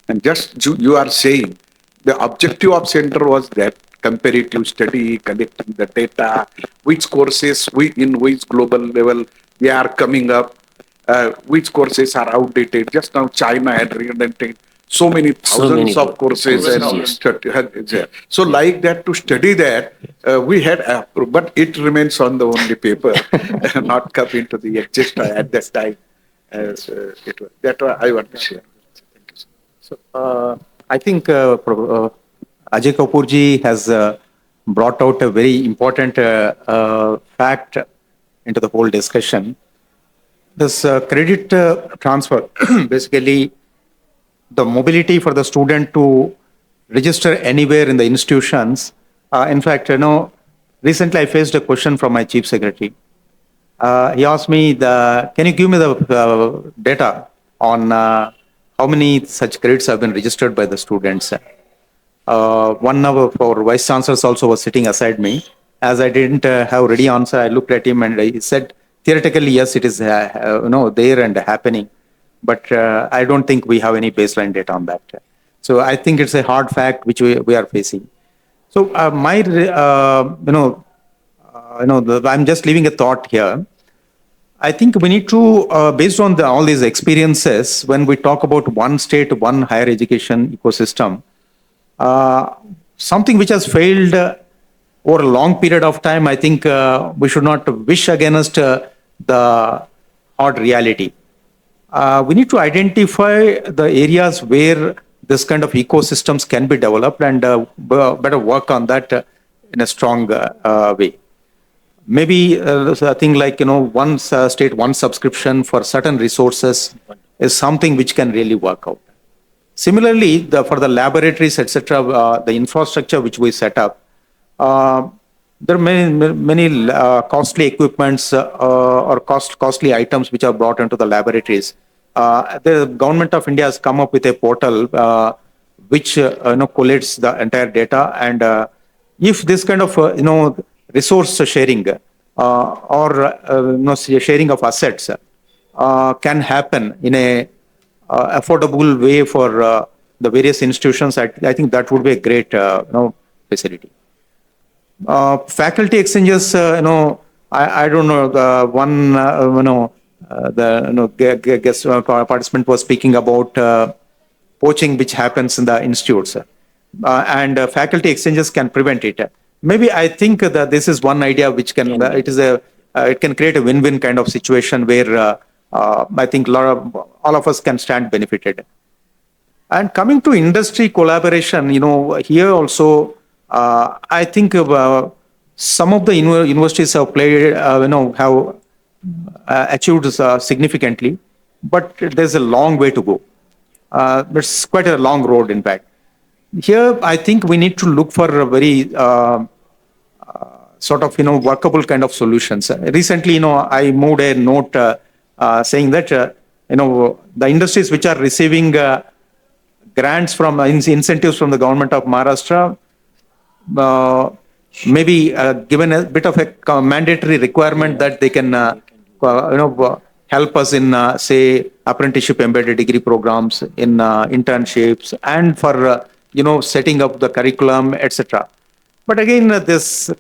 And just you are saying, the objective of center was that comparative study, collecting the data, which courses in which global level we are coming up, which courses are outdated. Just now China had reinvented so many thousands of courses. So like that, to study that, we had, but it remains on the only paper, not come into the exist at that time. It was. That I want to share. So I think Ajay Kapoorji has brought out a very important fact into the whole discussion. This credit transfer, basically the mobility for the student to register anywhere in the institutions. In fact, recently I faced a question from my chief secretary. He asked me, can you give me the data on how many such credits have been registered by the students? 1 hour for Vice-Chancellors also was sitting aside me. As I didn't have ready answer, I looked at him and he said, theoretically, yes, it is there and happening. But I don't think we have any baseline data on that. So I think it's a hard fact which we are facing. So I'm just leaving a thought here. I think we need to, based on all these experiences, when we talk about one state, one higher education ecosystem, something which has failed over a long period of time, I think we should not wish against the hard reality. We need to identify the areas where this kind of ecosystems can be developed and better work on that in a strong way. Maybe a thing like, one state, one subscription for certain resources is something which can really work out. Similarly, for the laboratories, etc., the infrastructure which we set up, there are many costly equipments or costly items which are brought into the laboratories. The government of India has come up with a portal which collates the entire data, and if this kind of resource sharing or sharing of assets can happen in a affordable way for the various institutions, I think that would be a great facility. Faculty exchanges, I don't know, the one, the guest participant was speaking about poaching which happens in the institutes. And faculty exchanges can prevent it. Maybe I think that this is one idea which can, it can create a win-win kind of situation where I think all of us can stand benefited. And coming to industry collaboration, here also, I think some of the universities have played, have achieved significantly, but there's a long way to go. It's quite a long road, in fact. Here, I think we need to look for a very sort of, workable kind of solutions. Recently, I moved a note saying that, the industries which are receiving grants from incentives from the government of Maharashtra, maybe given a bit of a mandatory requirement that they can, help us in, say, apprenticeship embedded degree programs, in internships, and for, setting up the curriculum, etc. But again, this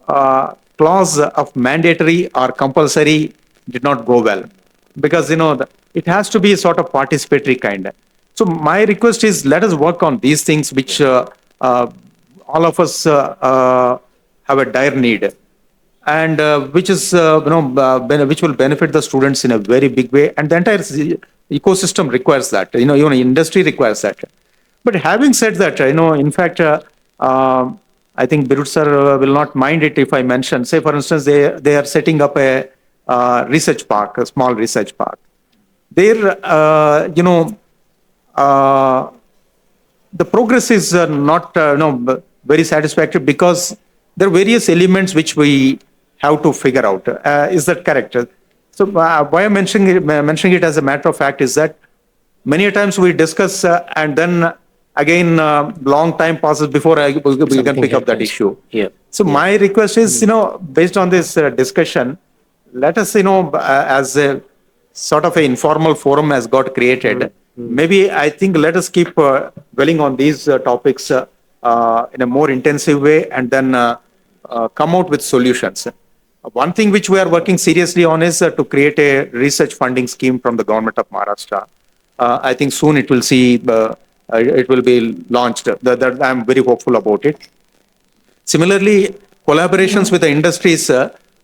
clause of mandatory or compulsory did not go well, because, it has to be a sort of participatory kind. So my request is, let us work on these things which all of us have a dire need, and which is which will benefit the students in a very big way, and the entire ecosystem requires that. Even industry requires that. But having said that, in fact, I think Birut sir will not mind it if I mention. Say, for instance, they are setting up a research park, a small research park. There, the progress is not very satisfactory, because there are various elements which we have to figure out. Is that correct? So why I'm mentioning it as a matter of fact is that many times we discuss and then again long time passes before we can pick up that issue. Yeah. So my request is, based on this discussion, let us, as a sort of an informal forum has got created. Maybe I think let us keep dwelling on these topics in a more intensive way, and then come out with solutions. One thing which we are working seriously on is to create a research funding scheme from the government of Maharashtra. I think soon it will see, it will be launched. I'm very hopeful about it. Similarly, collaborations with the industries.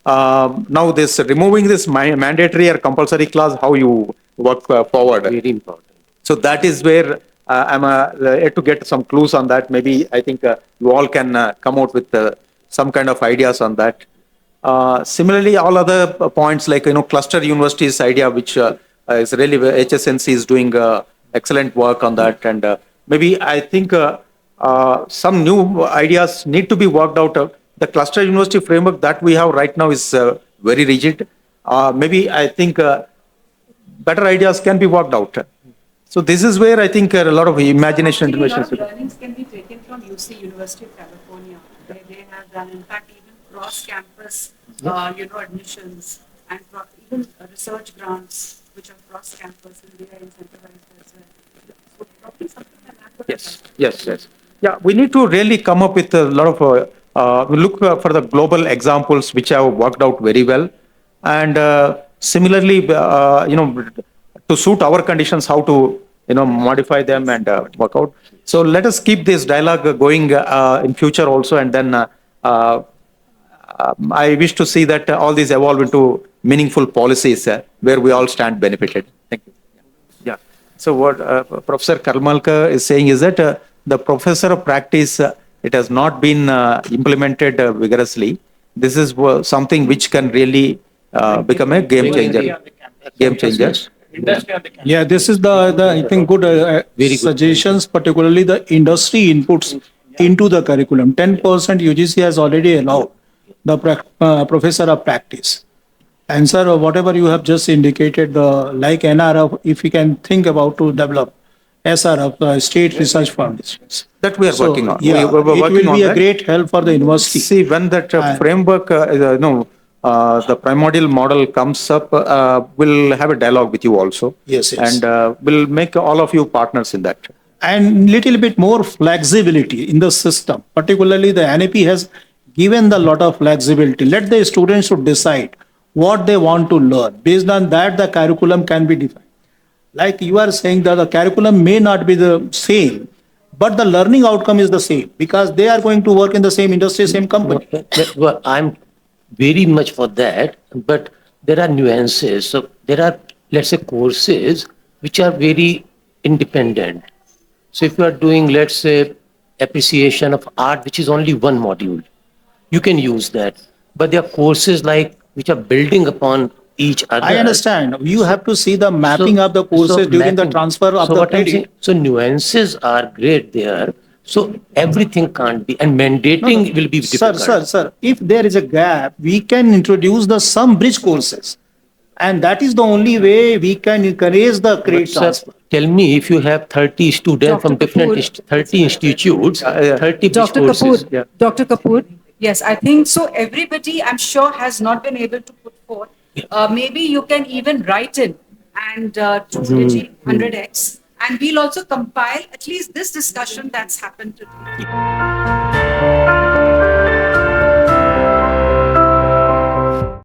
Now this removing this mandatory or compulsory clause, how you work forward. Very important. So that is where I'm yet to get some clues on that. Maybe I think you all can come out with some kind of ideas on that. Similarly, all other points like, cluster universities idea, which is really HSNC is doing excellent work on that. And maybe I think some new ideas need to be worked out. The cluster university framework that we have right now is very rigid. Maybe I think better ideas can be worked out. So this is where I think a lot of imagination. A lot of learnings can be taken from UC, University of California. They have done, in fact, even cross-campus, admissions, and even research grants, which are cross-campus, and they are incentivized as well. So probably something like that. Yes. Yeah, we need to really come up with a lot of, look for the global examples which have worked out very well. And similarly, to suit our conditions, how to, modify them and work out. So let us keep this dialogue going in future also. And then I wish to see that all these evolve into meaningful policies where we all stand benefited. Thank you. Yeah. So what Professor Karmalkar is saying is that the professor of practice, it has not been implemented vigorously. This is something which can really become a game changer. Yeah, this is the I think good suggestions, particularly the industry inputs into the curriculum. 10% UGC has already allowed the professor of practice. And sir, whatever you have just indicated, like NRF, if we can think about to develop SRF, State Research Foundations. That we are working on. Yeah, we're working it will be on a great help for the university. See, when that framework, the primordial model comes up, we'll have a dialogue with you also. Yes. And we'll make all of you partners in that. and little bit more flexibility in the system. Particularly the NAP has given the lot of flexibility. Let the students should decide what they want to learn. Based on that, the curriculum can be defined. Like you are saying that the curriculum may not be the same, but the learning outcome is the same because they are going to work in the same industry, same company. Well, I'm very much for that, but there are nuances. So there are, let's say, courses which are very independent. So if you are doing, let's say, appreciation of art, which is only one module, you can use that. But there are courses like which are building upon each other. I understand. You have to see the mapping of the courses during the transfer of the credit. So nuances are great there. So everything can't be, and mandating will be difficult. Sir, if there is a gap, we can introduce the some bridge courses. And that is the only way we can encourage the credit transfer. Tell me, if you have 30 students from different 30 institutes, 30 bridge courses. Dr. Kapoor, yes, I think so. Everybody, I'm sure, has not been able to put forth. Maybe you can even write in and to Digii100x, and we'll also compile at least this discussion that's happened today.